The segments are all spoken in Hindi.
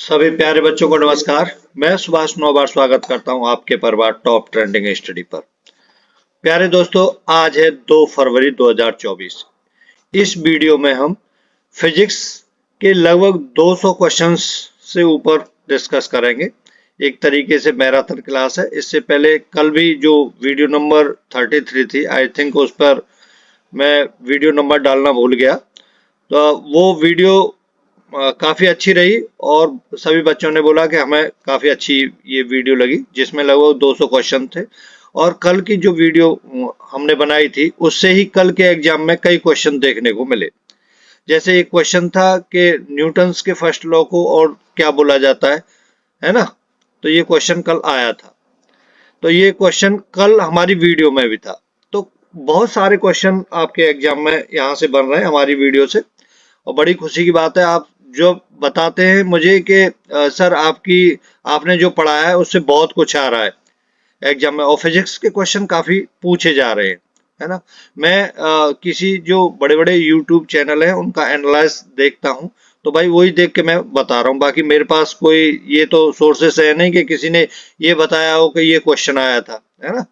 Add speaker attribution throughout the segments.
Speaker 1: सभी प्यारे बच्चों को नमस्कार। मैं सुभाष नौबार स्वागत करता हूं आपके परिवार टॉप ट्रेंडिंग स्टडी पर। प्यारे दोस्तों, आज है 2 फरवरी 2024। इस वीडियो में हम फिजिक्स के लगभग 200 क्वेश्चंस से ऊपर डिस्कस करेंगे। एक तरीके से मैराथन क्लास है। इससे पहले कल भी जो वीडियो नंबर 33 थी, आई थिंक उस पर मैं वीडियो नंबर डालना भूल गया। तो वो वीडियो काफ़ी अच्छी रही और सभी बच्चों ने बोला कि हमें काफ़ी अच्छी ये वीडियो लगी, जिसमें लगभग 200 क्वेश्चन थे। और कल की जो वीडियो हमने बनाई थी, उससे ही कल के एग्जाम में कई क्वेश्चन देखने को मिले। जैसे एक क्वेश्चन था कि न्यूटन्स के फर्स्ट लॉ को और क्या बोला जाता है ना। तो ये क्वेश्चन कल आया था। तो ये क्वेश्चन कल हमारी वीडियो में भी था। तो बहुत सारे क्वेश्चन आपके एग्जाम में यहाँ से बन रहे हैं हमारी वीडियो से। और बड़ी खुशी की बात है, आप जो बताते हैं मुझे कि सर आपने जो पढ़ाया है उससे बहुत कुछ आ रहा है एग्जाम में, और फिजिक्स के क्वेश्चन काफी पूछे जा रहे हैं, है ना। मैं किसी जो बड़े बड़े यूट्यूब चैनल हैं उनका एनालाइज देखता हूं, तो भाई वही देख के मैं बता रहा हूं। बाकी मेरे पास कोई ये तो सोर्सेस है नहीं कि किसी ने ये बताया हो कि ये क्वेश्चन आया था, है ना।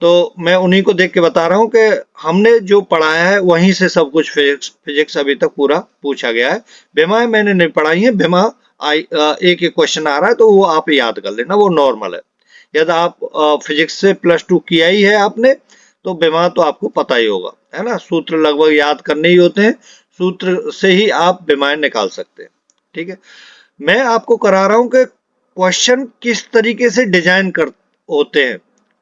Speaker 1: तो मैं उन्हीं को देख के बता रहा हूँ कि हमने जो पढ़ाया है वहीं से सब कुछ फिजिक्स अभी तक पूरा पूछा गया है। बेमाएं मैंने नहीं पढ़ाई है। बेमा एक एक क्वेश्चन आ रहा है तो वो आप याद कर लेना, वो नॉर्मल है। यदि आप फिजिक्स से +2 किया ही है आपने, तो बेमा तो आपको पता ही होगा, है ना। सूत्र लगभग याद करने ही होते हैं, सूत्र से ही आप बेमाएं निकाल सकते हैं। ठीक है, मैं आपको करा रहा हूं कि क्वेश्चन किस तरीके से डिजाइन कर होते हैं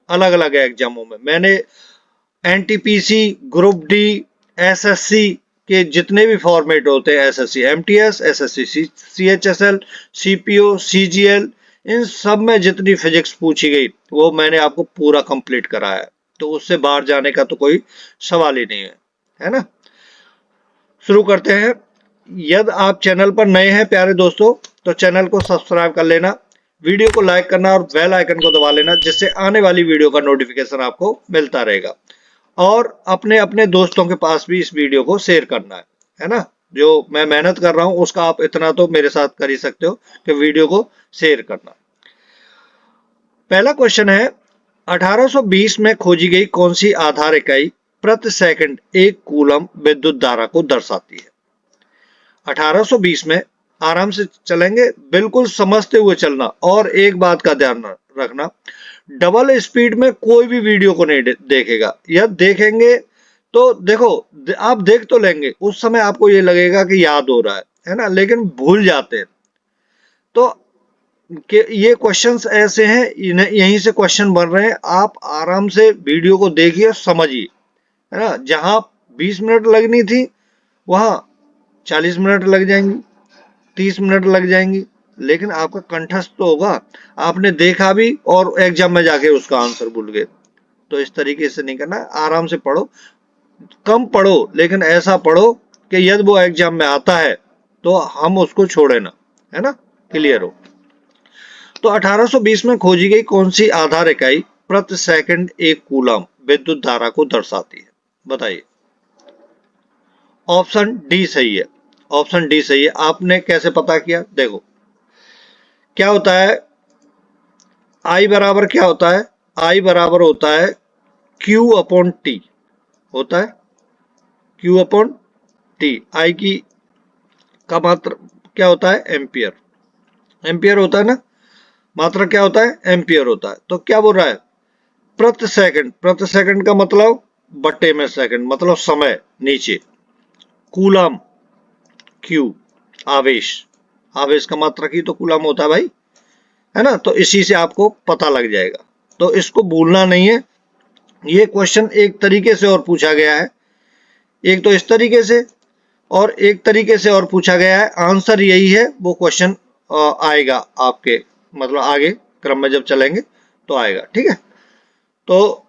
Speaker 1: अलग अलग एग्जामों में। मैंने एनटीपीसी, ग्रुप डी, एसएससी के जितने भी फॉर्मेट होते हैं, SSC MTS, SSC CHSL, CPO, CGL, इन सब में जितनी फिजिक्स पूछी गई वो मैंने आपको पूरा कंप्लीट कराया है। तो उससे बाहर जाने का तो कोई सवाल ही नहीं है ना। शुरू करते हैं। यदि आप चैनल पर नए हैं प्यारे दोस्तों, तो चैनल को सब्सक्राइब कर लेना, वीडियो को लाइक करना और बेल आइकन को दबा लेना, जिससे आने वाली वीडियो का नोटिफिकेशन आपको मिलता रहेगा। और अपने अपने दोस्तों के पास भी इस वीडियो को शेयर करना है ना। जो मैं मेहनत कर रहा हूं उसका आप इतना तो मेरे साथ कर ही सकते हो कि वीडियो को शेयर करना। पहला क्वेश्चन है, 1820 में खोजी गई कौन सी आधार इकाई प्रति सेकंड 1 कूलम विद्युत धारा को दर्शाती है। 1820 में आराम से चलेंगे, बिल्कुल समझते हुए चलना। और एक बात का ध्यान रखना, डबल स्पीड में कोई भी वीडियो को नहीं देखेगा। या देखेंगे तो देखो, आप देख तो लेंगे, उस समय आपको ये लगेगा कि याद हो रहा है ना, लेकिन भूल जाते हैं। तो ये क्वेश्चंस ऐसे हैं, यहीं से क्वेश्चन बन रहे हैं। आप आराम से वीडियो को देखिए, समझिए, है ना। जहां 20 मिनट लगनी थी वहां 40 मिनट लग जाएंगी, 30 मिनट लग जाएंगी, लेकिन आपका कंठस्थ तो होगा। आपने देखा भी और एग्जाम में जाके उसका आंसर भूल गए। तो इस तरीके से नहीं करना, आराम से पढ़ो, कम पढ़ो, लेकिन ऐसा पढ़ो कि यदि वो एग्जाम में आता है तो हम उसको छोड़े ना, है ना, क्लियर हो। तो 1820 में खोजी गई कौन सी आधार इकाई प्रति सेकंड 1 कूलम विद्युत धारा को दर्शाती है, बताइए। ऑप्शन डी सही है, ऑप्शन डी सही है। आपने कैसे पता किया, देखो क्या होता है। आई बराबर क्या होता है, आई बराबर होता है Q अपॉन टी, होता है Q अपॉन टी। आई की का मात्रा क्या होता है, एम्पियर, एम्पियर होता है ना। मात्रा क्या होता है, एम्पियर होता है। तो क्या बोल रहा है, प्रति सेकंड, प्रति सेकंड का मतलब बट्टे में सेकंड, मतलब समय नीचे, कूलम Q आवेश, आवेश का मात्रा की तो कूलम होता है भाई, है ना। तो इसी से आपको पता लग जाएगा, तो इसको भूलना नहीं है। ये क्वेश्चन एक तरीके से और पूछा गया है, एक तो इस तरीके से और एक तरीके से और पूछा गया है। आंसर यही है, वो क्वेश्चन आएगा आपके, मतलब आगे क्रम में जब चलेंगे तो आएगा, ठीक है। तो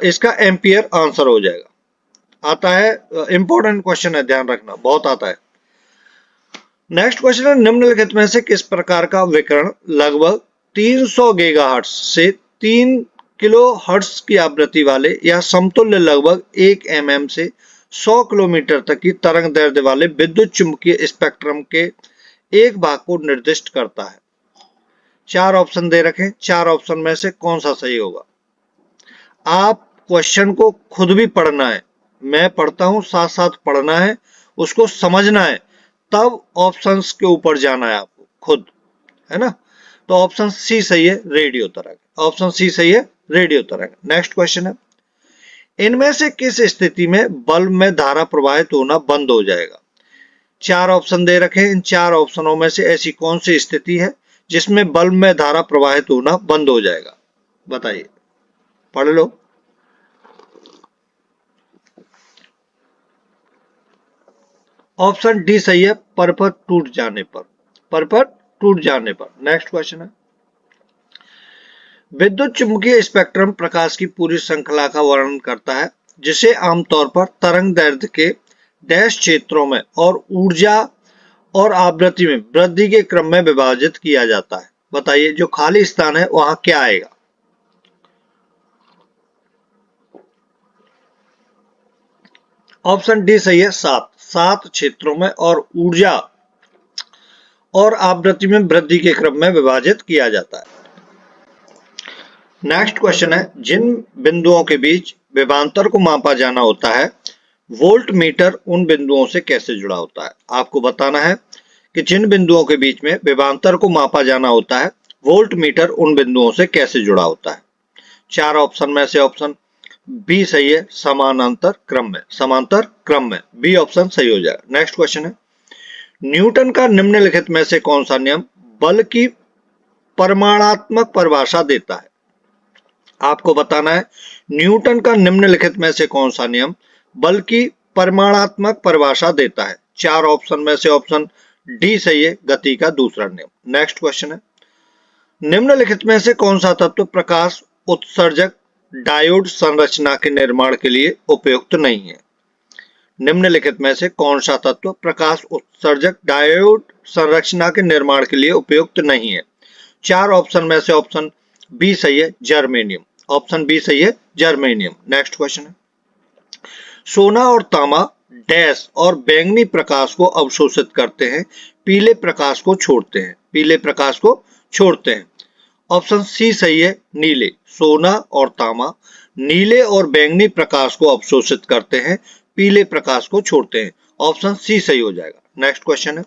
Speaker 1: इसका एम्पियर आंसर हो जाएगा। आता है, इंपॉर्टेंट क्वेश्चन है, ध्यान रखना, बहुत आता है। नेक्स्ट क्वेश्चन है, निम्नलिखित में से किस प्रकार का विकिरण लगभग 300 गीगाहर्ट्ज से 3 किलो हर्ट्ज की आवृत्ति वाले या समतुल्य लगभग 1 mm से 100 किलोमीटर तक की तरंग दैर्ध्य वाले विद्युत चुंबकीय स्पेक्ट्रम के एक भाग को निर्दिष्ट करता है। 4 ऑप्शन दे रखे, 4 ऑप्शन में से कौन सा सही होगा? आप क्वेश्चन को खुद भी पढ़ना है, मैं पढ़ता हूं साथ साथ पढ़ना है, उसको समझना है, तब ऑप्शंस के ऊपर जाना है आपको खुद, है ना। तो ऑप्शन सी सही है, रेडियो तरंग। ऑप्शन सी सही है, रेडियो तरंग। नेक्स्ट क्वेश्चन है, इनमें से किस स्थिति में बल्ब में धारा प्रवाहित होना बंद हो जाएगा? 4 ऑप्शन दे रखे हैं, इन 4 ऑप्शनों में से ऐसी कौन सी स्थिति है जिसमें बल्ब में धारा प्रवाहित होना बंद हो जाएगा? बताइए, पढ़ लो। ऑप्शन डी सही है, परपट टूट जाने पर। परपट टूट जाने पर। नेक्स्ट क्वेश्चन है, विद्युत चुंबकीय स्पेक्ट्रम प्रकाश की पूरी श्रृंखला का वर्णन करता है, जिसे आमतौर पर तरंग दैर्ध्य के डैश क्षेत्रों में और ऊर्जा और आवृत्ति में वृद्धि के क्रम में विभाजित किया जाता है। बताइए, जो खाली स्थान है वहां क्या आएगा? ऑप्शन डी सही है, 7 क्षेत्रों में और ऊर्जा और आवृत्ति में वृद्धि के क्रम में विभाजित किया जाता है। नेक्स्ट क्वेश्चन है, जिन बिंदुओं के बीच विभवांतर को मापा जाना होता है, वोल्ट मीटर उन बिंदुओं से कैसे जुड़ा होता है? आपको बताना है कि जिन बिंदुओं के बीच में विभवांतर को मापा जाना होता है, वोल्ट मीटर उन बिंदुओं से कैसे जुड़ा होता है? 4 ऑप्शन में से ऑप्शन बी सही है, समानांतर क्रम में। समांतर क्रम में, बी ऑप्शन सही हो जाएगा। नेक्स्ट क्वेश्चन है, न्यूटन का निम्नलिखित में से कौन सा नियम बल की परिमाणात्मक परिभाषा देता है? आपको बताना है, न्यूटन का निम्नलिखित में से कौन सा नियम बल की परिमाणात्मक परिभाषा देता है? 4 ऑप्शन में से ऑप्शन डी सही है, गति का दूसरा नियम। नेक्स्ट क्वेश्चन है, निम्नलिखित में से कौन सा तत्व प्रकाश उत्सर्जक डायोड संरचना के निर्माण के लिए उपयुक्त नहीं है? निम्नलिखित में से कौन सा तत्व प्रकाश उत्सर्जक डायोड संरचना के निर्माण के लिए उपयुक्त नहीं है? 4 ऑप्शन में से ऑप्शन बी सही है, जर्मेनियम। ऑप्शन बी सही है, जर्मेनियम। नेक्स्ट क्वेश्चन है, सोना और तांबा डैश और बैंगनी प्रकाश को अवशोषित करते हैं, पीले प्रकाश को छोड़ते हैं। पीले प्रकाश को छोड़ते हैं। ऑप्शन सी सही है, नीले। सोना और तांबा नीले और बैंगनी प्रकाश को अवशोषित करते हैं, पीले प्रकाश को छोड़ते हैं। ऑप्शन सी सही हो जाएगा। नेक्स्ट क्वेश्चन है,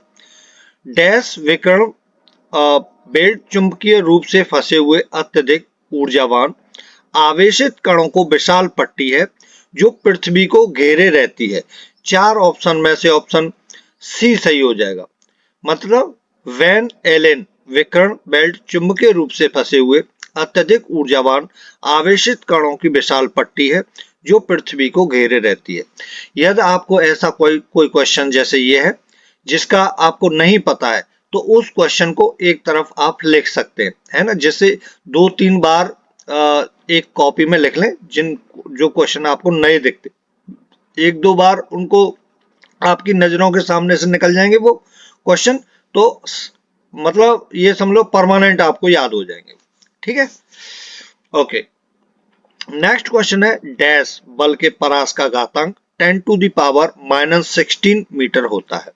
Speaker 1: डैश विकर्ण बेल्ट चुंबकीय रूप से फंसे हुए अत्यधिक ऊर्जावान आवेशित कणों को विशाल पट्टी है जो पृथ्वी को घेरे रहती है। 4 ऑप्शन में से ऑप्शन सी सही हो जाएगा। मतलब वैन एलेन विकर्ण बेल्ट चुंबकीय रूप से फंसे हुए अत्यधिक ऊर्जावान आवेशित कणों की विशाल पट्टी है जो पृथ्वी को घेरे रहती है। यदि आपको ऐसा कोई क्वेश्चन जैसे ये है जिसका आपको नहीं पता है, तो उस क्वेश्चन को एक तरफ आप लिख सकते हैं, है ना। जैसे 2-3 बार एक कॉपी में लिख लें, जो क्वेश्चन आपको नए दिखते, 1-2 बार उनको आपकी नजरों के सामने से निकल जाएंगे वो क्वेश्चन, तो मतलब ये समझ लो परमानेंट आपको याद हो जाएंगे। ठीक है, ओके। नेक्स्ट क्वेश्चन है, डैश बल के परास का घातांक 10⁻⁻16 मीटर होता है।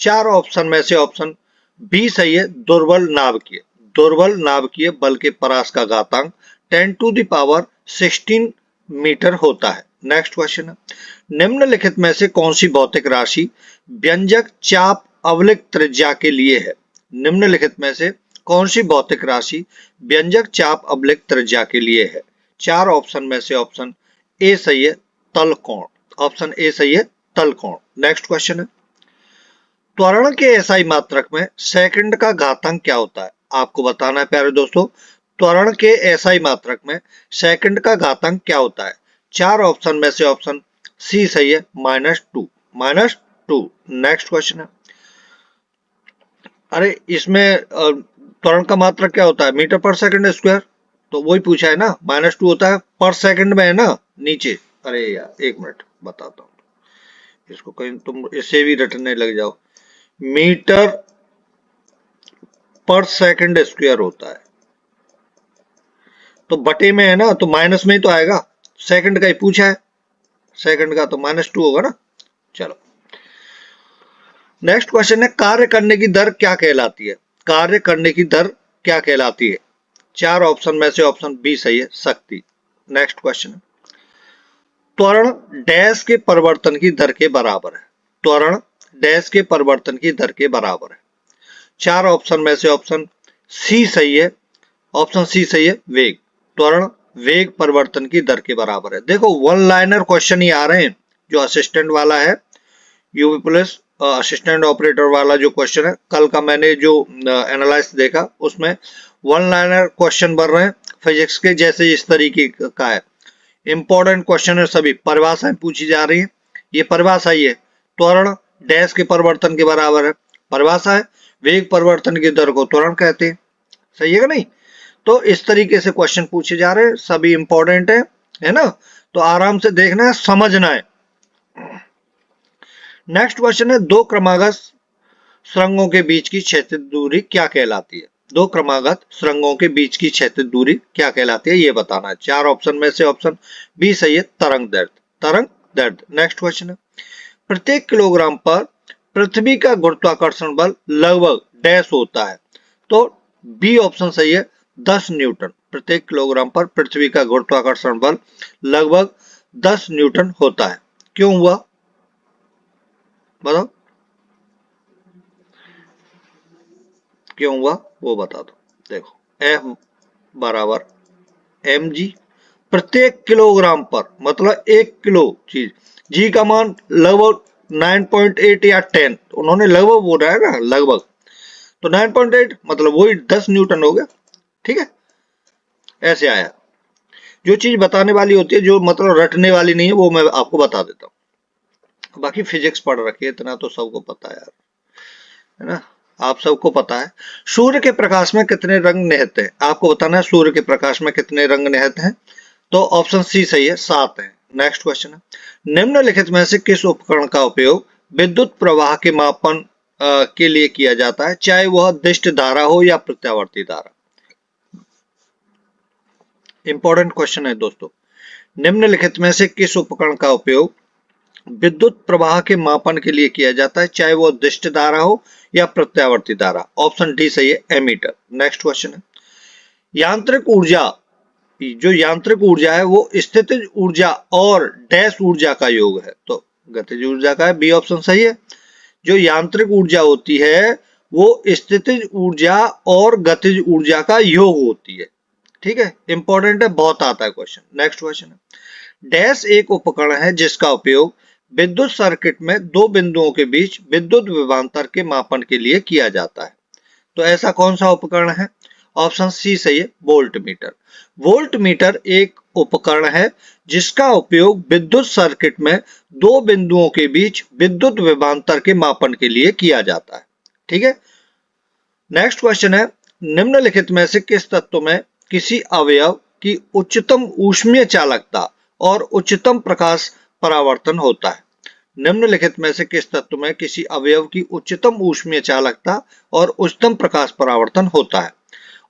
Speaker 1: 4 ऑप्शन में से ऑप्शन बी सही है, दुर्बल नाभिकीय। दुर्बल नाभिकीय बल के परास का घातांक 10⁻16 मीटर होता है। नेक्स्ट क्वेश्चन है, निम्नलिखित में से कौन सी भौतिक राशि व्यंजक चाप अवलिक त्रिज्या के लिए है? निम्नलिखित में से कौन सी भौतिक राशि व्यंजक चाप अवलिक त्रिज्या के लिए है? 4 ऑप्शन में से ऑप्शन ए सही है, तल कोण। ऑप्शन ए सही है, तल कोण। नेक्स्ट क्वेश्चन है, त्वरण के एसआई मात्रक में सेकंड का घातांक क्या होता है? आपको बताना है प्यारे दोस्तों, त्वरण के एसआई मात्रक में सेकंड का घातांक क्या होता है? 4 ऑप्शन में से ऑप्शन सी सही है, -2। -2। नेक्स्ट क्वेश्चन है, अरे इसमें त्वरण का मात्रक क्या होता है? मीटर पर सेकंड स्क्वायर, तो वही पूछा है ना। -2 होता है, पर सेकंड में है ना नीचे। अरे यार एक मिनट बताता हूँ, इसको कहीं तुम इसे भी रटने लग जाओ। मीटर पर सेकंड स्क्वायर होता है, तो बटे में है ना, तो माइनस में ही तो आएगा। सेकंड का ही पूछा है, सेकंड का तो -2 होगा ना। चलो नेक्स्ट क्वेश्चन है कार्य करने की दर क्या कहलाती है? कार्य करने की दर क्या कहलाती है? 4 ऑप्शन में से ऑप्शन बी सही है, शक्ति। नेक्स्ट क्वेश्चन है त्वरण डैश के परिवर्तन की दर के बराबर है। त्वरण डैश के परिवर्तन की दर के बराबर है। 4 ऑप्शन में से ऑप्शन सी सही है। ऑप्शन सी सही है, वेग। त्वरण वेग परिवर्तन की दर के बराबर है। देखो वन लाइनर क्वेश्चन ही आ रहे हैं। जो असिस्टेंट वाला है यूवी प्लस असिस्टेंट ऑपरेटर वाला जो क्वेश्चन है, कल का मैंने जो एनालाइज देखा उसमें वन लाइनर क्वेश्चन बन रहे हैं फिजिक्स के, जैसे इस तरीके का है। इंपॉर्टेंट क्वेश्चन है, सभी परिभाषाएं पूछी जा रही है। ये परिभाषा ही है, त्वरण डैश के परिवर्तन के बराबर है। परिभाषा है, वेग परिवर्तन की दर को त्वरण कहते हैं। सही है कि नहीं? तो इस तरीके से क्वेश्चन पूछे जा रहे हैं, सभी इंपॉर्टेंट है ना? तो आराम से देखना है, समझना है। नेक्स्ट क्वेश्चन है दो क्रमागत सुरंगों के बीच की क्षैतिज दूरी क्या कहलाती है? दो क्रमागत सुरंगों के बीच की क्षैतिज दूरी क्या कहलाती है, ये बताना है। 4 ऑप्शन में से ऑप्शन बी सही है, तरंग दैर्ध्य। तरंग दैर्ध्य। नेक्स्ट क्वेश्चन है प्रत्येक किलोग्राम पर पृथ्वी का गुरुत्वाकर्षण बल लगभग डैश होता है। तो बी ऑप्शन सही है, 10 न्यूटन। प्रत्येक किलोग्राम पर पृथ्वी का गुरुत्वाकर्षण बल लगभग 10 न्यूटन होता है। क्यों हुआ बताओ, क्यों हुआ वो बता दो। देखो F बराबर mg प्रत्येक किलोग्राम पर, मतलब 1 किलो चीज, g का मान लगभग 9.8 या 10, उन्होंने लगभग बोला है ना, लगभग, तो 9.8 मतलब वही 10 न्यूटन हो गया। ठीक है, ऐसे आया। जो चीज बताने वाली होती है, जो मतलब रटने वाली नहीं है, वो मैं आपको बता देता हूँ। बाकी फिजिक्स पढ़ रखी है, इतना तो सबको पता है यार, है ना? आप सबको पता है सूर्य के प्रकाश में कितने रंग निहित हैं। आपको बताना है सूर्य के प्रकाश में कितने रंग निहित हैं। तो ऑप्शन सी सही है, 7 है। नेक्स्ट क्वेश्चन है निम्नलिखित में से किस उपकरण का उपयोग विद्युत प्रवाह के मापन के लिए किया जाता है, चाहे वह दिष्ट धारा हो या प्रत्यावर्ती धारा? इंपॉर्टेंट क्वेश्चन है दोस्तों। निम्नलिखित में से किस उपकरण का उपयोग विद्युत प्रवाह के मापन के लिए किया जाता है, चाहे वो दिष्ट धारा हो या प्रत्यावर्ती धारा? ऑप्शन डी सही है, एमीटर। नेक्स्ट क्वेश्चन है यांत्रिक ऊर्जा, जो यांत्रिक ऊर्जा है वो स्थितिज ऊर्जा और डैश ऊर्जा का योग है। तो गतिज ऊर्जा का है, बी ऑप्शन सही है। जो यांत्रिक ऊर्जा होती है वो स्थितिज ऊर्जा और गतिज ऊर्जा का योग होती है। ठीक है, इंपॉर्टेंट है, बहुत आता है क्वेश्चन। नेक्स्ट क्वेश्चन है डैश एक उपकरण है जिसका उपयोग विद्युत सर्किट में दो बिंदुओं के बीच विद्युत विभवांतर के मापन के लिए किया जाता है। तो ऐसा कौन सा उपकरण है? ऑप्शन सी सही है, वोल्ट मीटर। वोल्ट मीटर एक उपकरण है जिसका उपयोग विद्युत सर्किट में दो बिंदुओं के बीच विद्युत विभवांतर के मापन के लिए किया जाता है। ठीक है, नेक्स्ट क्वेश्चन है निम्नलिखित में से किस तत्व में किसी अवयव की उच्चतम ऊष्मीय चालकता और उच्चतम प्रकाश परावर्तन होता है? निम्नलिखित में से किस तत्व में किसी अवयव की उच्चतम ऊष्मीय चालकता और उच्चतम प्रकाश परावर्तन होता है?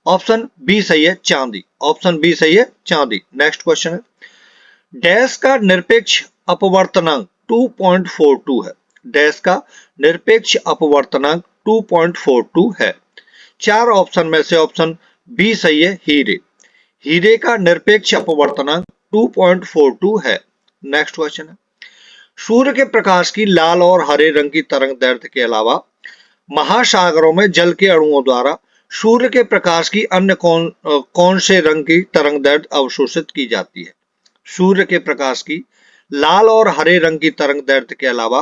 Speaker 1: ऑप्शन बी सही है, चांदी। ऑप्शन बी सही है, चांदी। नेक्स्ट क्वेश्चन है डैश का निरपेक्ष अपवर्तनांक 2.42 है। डैश का निरपेक्ष अपवर्तनांक 2.42 है। 4 ऑप्शन में से ऑप्शन बी सही है, हीरे। हीरे का निरपेक्ष अपवर्तनांक 2.42 है। नेक्स्ट क्वेश्चन है सूर्य के प्रकाश की लाल और हरे रंग की तरंग दैर्ध्य के अलावा महासागरों में जल के अणुओं द्वारा सूर्य के प्रकाश की अन्य कौन से रंग की तरंग दैर्ध्य अवशोषित की जाती है? सूर्य के प्रकाश की लाल और हरे रंग की तरंग दैर्ध्य के अलावा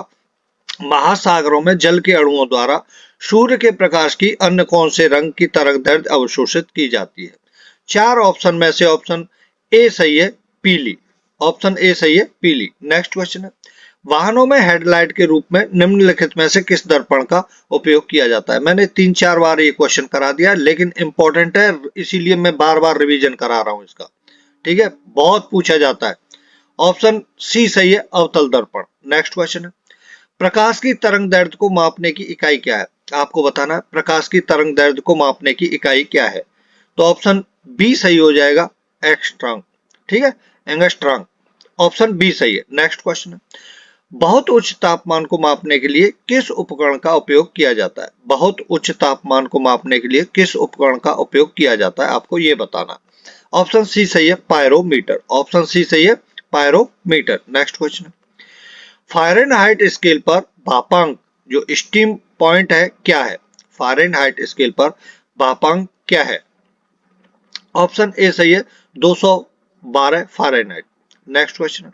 Speaker 1: महासागरों में जल के अणुओं द्वारा सूर्य के प्रकाश की अन्य कौन से रंग की तरंग दैर्ध्य अवशोषित की जाती है? 4 ऑप्शन में से ऑप्शन ए सही है, पीली। ऑप्शन ए सही है, पीली। नेक्स्ट क्वेश्चन है वाहनों में हेडलाइट के रूप में निम्नलिखित में से किस दर्पण का उपयोग किया जाता है? मैंने 3-4 बार ये क्वेश्चन करा दिया, लेकिन इंपॉर्टेंट है, इसीलिए मैं बार बार रिवीजन करा रहा हूं इसका। ठीक है, बहुत पूछा जाता है। ऑप्शन सी सही है, अवतल दर्पण। नेक्स्ट क्वेश्चन है प्रकाश की तरंग दैर्ध्य को मापने की इकाई क्या है? आपको बताना है प्रकाश की तरंग दैर्ध्य को मापने की इकाई क्या है। तो ऑप्शन बी सही हो जाएगा, एंगस्ट्रॉम। ठीक है, एंगस्ट्रॉम। ऑप्शन बी सही है। नेक्स्ट क्वेश्चन है बहुत उच्च तापमान को मापने के लिए किस उपकरण का उपयोग किया जाता है? बहुत उच्च तापमान को मापने के लिए किस उपकरण का उपयोग किया जाता है, आपको ये बताना। ऑप्शन सी सही है, पायरोमीटर। ऑप्शन सी सही है, पायरोमीटर। नेक्स्ट क्वेश्चन है, फ़ारेनहाइट स्केल पर भापांक जो स्टीम पॉइंट है क्या है? फ़ारेनहाइट स्केल पर भापांक क्या है? ऑप्शन ए सही है, 212 फ़ारेनहाइट। नेक्स्ट क्वेश्चन है,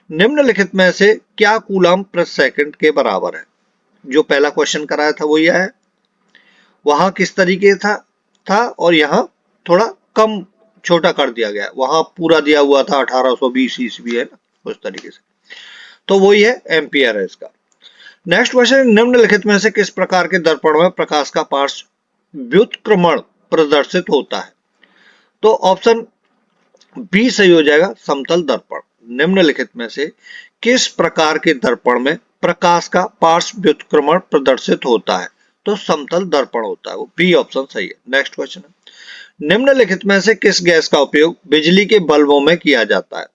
Speaker 1: निम्नलिखित में से क्या कूलम प्रति सेकंड के बराबर है? जो पहला क्वेश्चन कराया था वो यह है, वहां किस तरीके था और यहाँ थोड़ा कम छोटा कर दिया गया, वहां पूरा दिया हुआ था 1820 ईस्वी है ना, उस तरीके से, तो वही है, एम्पियर है इसका। नेक्स्ट क्वेश्चन, निम्नलिखित में से किस प्रकार के दर्पण में प्रकाश का पार्श्व व्युत्क्रमण प्रदर्शित होता है? तो ऑप्शन बी सही हो जाएगा, समतल दर्पण। निम्नलिखित में से किस प्रकार के दर्पण में प्रकाश का पार्श्व व्युत्क्रमण प्रदर्शित होता है? तो समतल दर्पण होता है, वो बी ऑप्शन सही है। नेक्स्ट क्वेश्चन है, निम्नलिखित में से किस गैस का उपयोग बिजली के बल्बों में किया जाता है?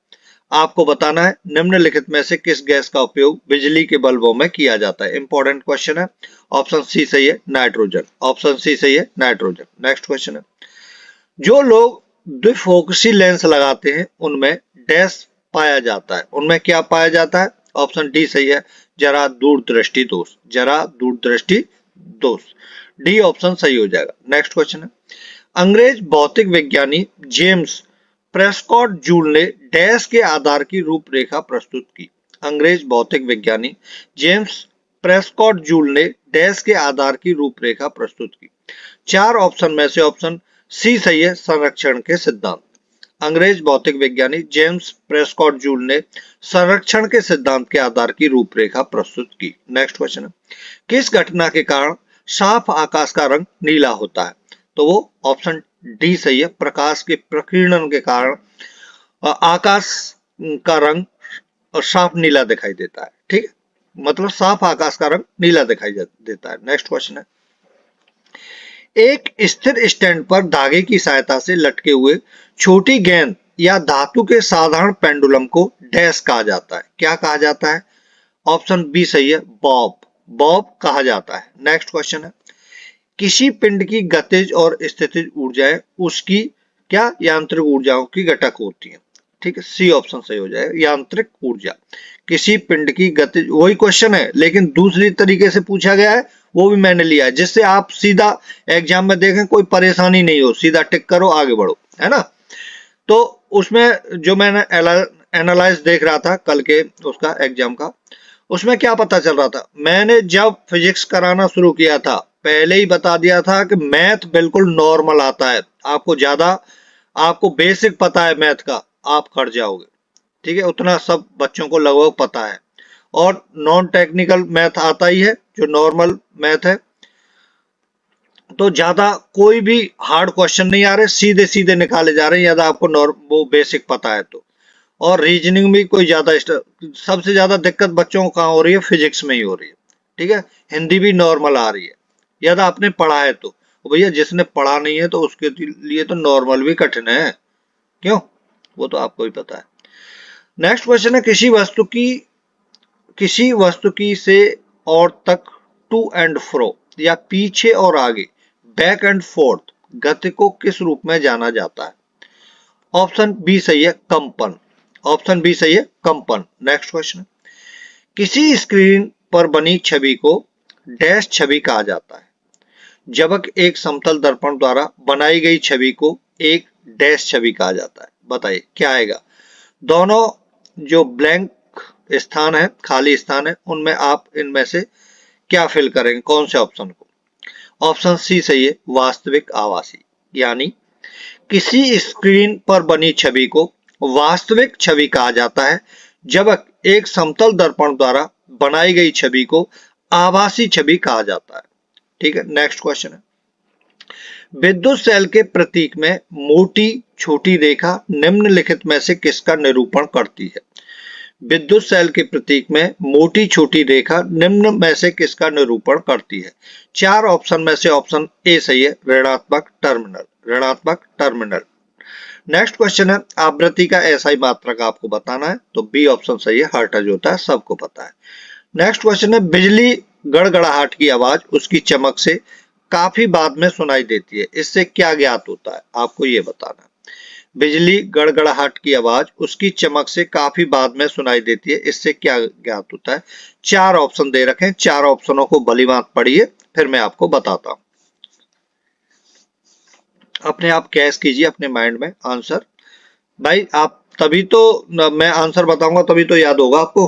Speaker 1: आपको बताना है निम्नलिखित में से किस गैस का उपयोग बिजली के बल्बों में किया जाता है। इंपॉर्टेंट क्वेश्चन है। ऑप्शन सी सही है, नाइट्रोजन। ऑप्शन सी सही है, नाइट्रोजन। नेक्स्ट क्वेश्चन है, जो लोग द्विफोकसी लेंस लगाते हैं उनमें डैश पाया जाता है, उनमें क्या पाया जाता है? ऑप्शन डी सही है, जरा दूरदृष्टि दोष। जरा दूरदृष्टि दोष, डी ऑप्शन सही हो जाएगा। नेक्स्ट क्वेश्चन है, अंग्रेज भौतिक विज्ञानी जेम्स प्रेस्कॉट जूल ने डैश के आधार की रूपरेखा प्रस्तुत की। अंग्रेज भौतिक विज्ञानी जेम्स प्रेस्कॉट जूल ने डैश के आधार की रूपरेखा प्रस्तुत की। चार ऑप्शन में से ऑप्शन सी सही है, संरक्षण के सिद्धांत। अंग्रेज भौतिक विज्ञानी जेम्स प्रेस्कॉट जूल ने संरक्षण के सिद्धांत के आधार की रूपरेखा प्रस्तुत की। नेक्स्ट क्वेश्चन है, किस घटना के कारण साफ आकाश का रंग नीला होता है? तो वो ऑप्शन डी सही है, प्रकाश के प्रकीर्णन के कारण आकाश का रंग साफ नीला दिखाई देता है। ठीक है, मतलब साफ आकाश का रंग नीला दिखाई देता है। नेक्स्ट क्वेश्चन है, एक स्थिर स्टैंड पर धागे की सहायता से लटके हुए छोटी गेंद या धातु के साधारण पेंडुलम को डैश कहा जाता है। क्या कहा जाता है? ऑप्शन बी सही है, बॉब। बॉब कहा जाता है। नेक्स्ट क्वेश्चन है, किसी पिंड की गतिज और स्थितिज ऊर्जाएं उसकी क्या यांत्रिक ऊर्जाओं की घटक होती हैं। ठीक है, सी ऑप्शन सही हो जाएगा, यांत्रिक ऊर्जा। किसी पिंड की गतिज, वही क्वेश्चन है लेकिन दूसरी तरीके से पूछा गया है, वो भी मैंने लिया है, जिससे आप सीधा एग्जाम में देखें कोई परेशानी नहीं हो, सीधा टिक करो आगे बढ़ो, है ना। तो उसमें जो मैंने एनालाइज देख रहा था कल के उसका एग्जाम का, उसमें क्या पता चल रहा था, मैंने जब फिजिक्स कराना शुरू किया था पहले ही बता दिया था कि मैथ बिल्कुल नॉर्मल आता है, आपको बेसिक पता है मैथ का, आप कर जाओगे। ठीक है, उतना सब बच्चों को लगभग पता है, और नॉन टेक्निकल मैथ आता ही है, जो नॉर्मल मैथ है, तो ज्यादा कोई भी हार्ड क्वेश्चन नहीं आ रहे, सीधे सीधे निकाले जा रहे हैं यदि आपको वो बेसिक पता है तो। और रीजनिंग भी कोई ज्यादा, सबसे ज्यादा दिक्कत बच्चों को कहाँ हो रही है? फिजिक्स में ही हो रही है। ठीक है, हिंदी भी नॉर्मल आ रही है यदि आपने पढ़ा है तो। भैया जिसने पढ़ा नहीं है तो उसके लिए तो नॉर्मल भी कठिन है, क्यों? वो तो आपको ही पता है। नेक्स्ट क्वेश्चन है, किसी वस्तु की से और तक टू एंड फ्रो या पीछे और आगे बैक एंड फोर्थ गति को किस रूप में जाना जाता है? ऑप्शन बी सही है, कंपन। ऑप्शन बी सही है, कंपन। नेक्स्ट क्वेश्चन, किसी स्क्रीन पर बनी छवि को डैश छवि कहा जाता है? जबकि एक समतल दर्पण द्वारा बनाई गई छवि को एक डैश छवि कहा जाता है। बताइए क्या आएगा? दोनों जो ब्लैंक स्थान है, खाली स्थान है, उनमें आप इनमें से क्या फिल करेंगे, कौन से ऑप्शन को? ऑप्शन सी सही है, वास्तविक आभासी। यानी किसी स्क्रीन पर बनी छवि को वास्तविक छवि कहा जाता है, जबकि एक समतल दर्पण द्वारा बनाई गई छवि को आभासी छवि कहा जाता है। ठीक है, नेक्स्ट क्वेश्चन है, विद्युत सेल के प्रतीक में मोटी छोटी रेखा निम्नलिखित में से किसका निरूपण करती है? विद्युत सेल के प्रतीक में मोटी छोटी रेखा निम्न में से किसका निरूपण करती है? चार ऑप्शन में से ऑप्शन ए सही है, ऋणात्मक टर्मिनल। ऋणात्मक टर्मिनल। नेक्स्ट क्वेश्चन है, आवृत्ति का एसआई मात्रक आपको बताना है, तो बी ऑप्शन सही है, हर्ट्ज होता है, सबको पता है। नेक्स्ट क्वेश्चन है, बिजली गड़गड़ाहट की आवाज उसकी चमक से काफी बाद में सुनाई देती है, इससे क्या ज्ञात होता है, आपको ये बताना है। बिजली गड़गड़ाहट की आवाज उसकी चमक से काफी बाद में सुनाई देती है, इससे क्या ज्ञात होता है। 4 ऑप्शन दे रखे हैं, 4 ऑप्शनों को भलीभांति पढ़िए, फिर मैं आपको बताता हूं। अपने आप कैश कीजिए अपने माइंड में आंसर। भाई आप तभी तो मैं आंसर बताऊंगा तभी तो याद होगा आपको,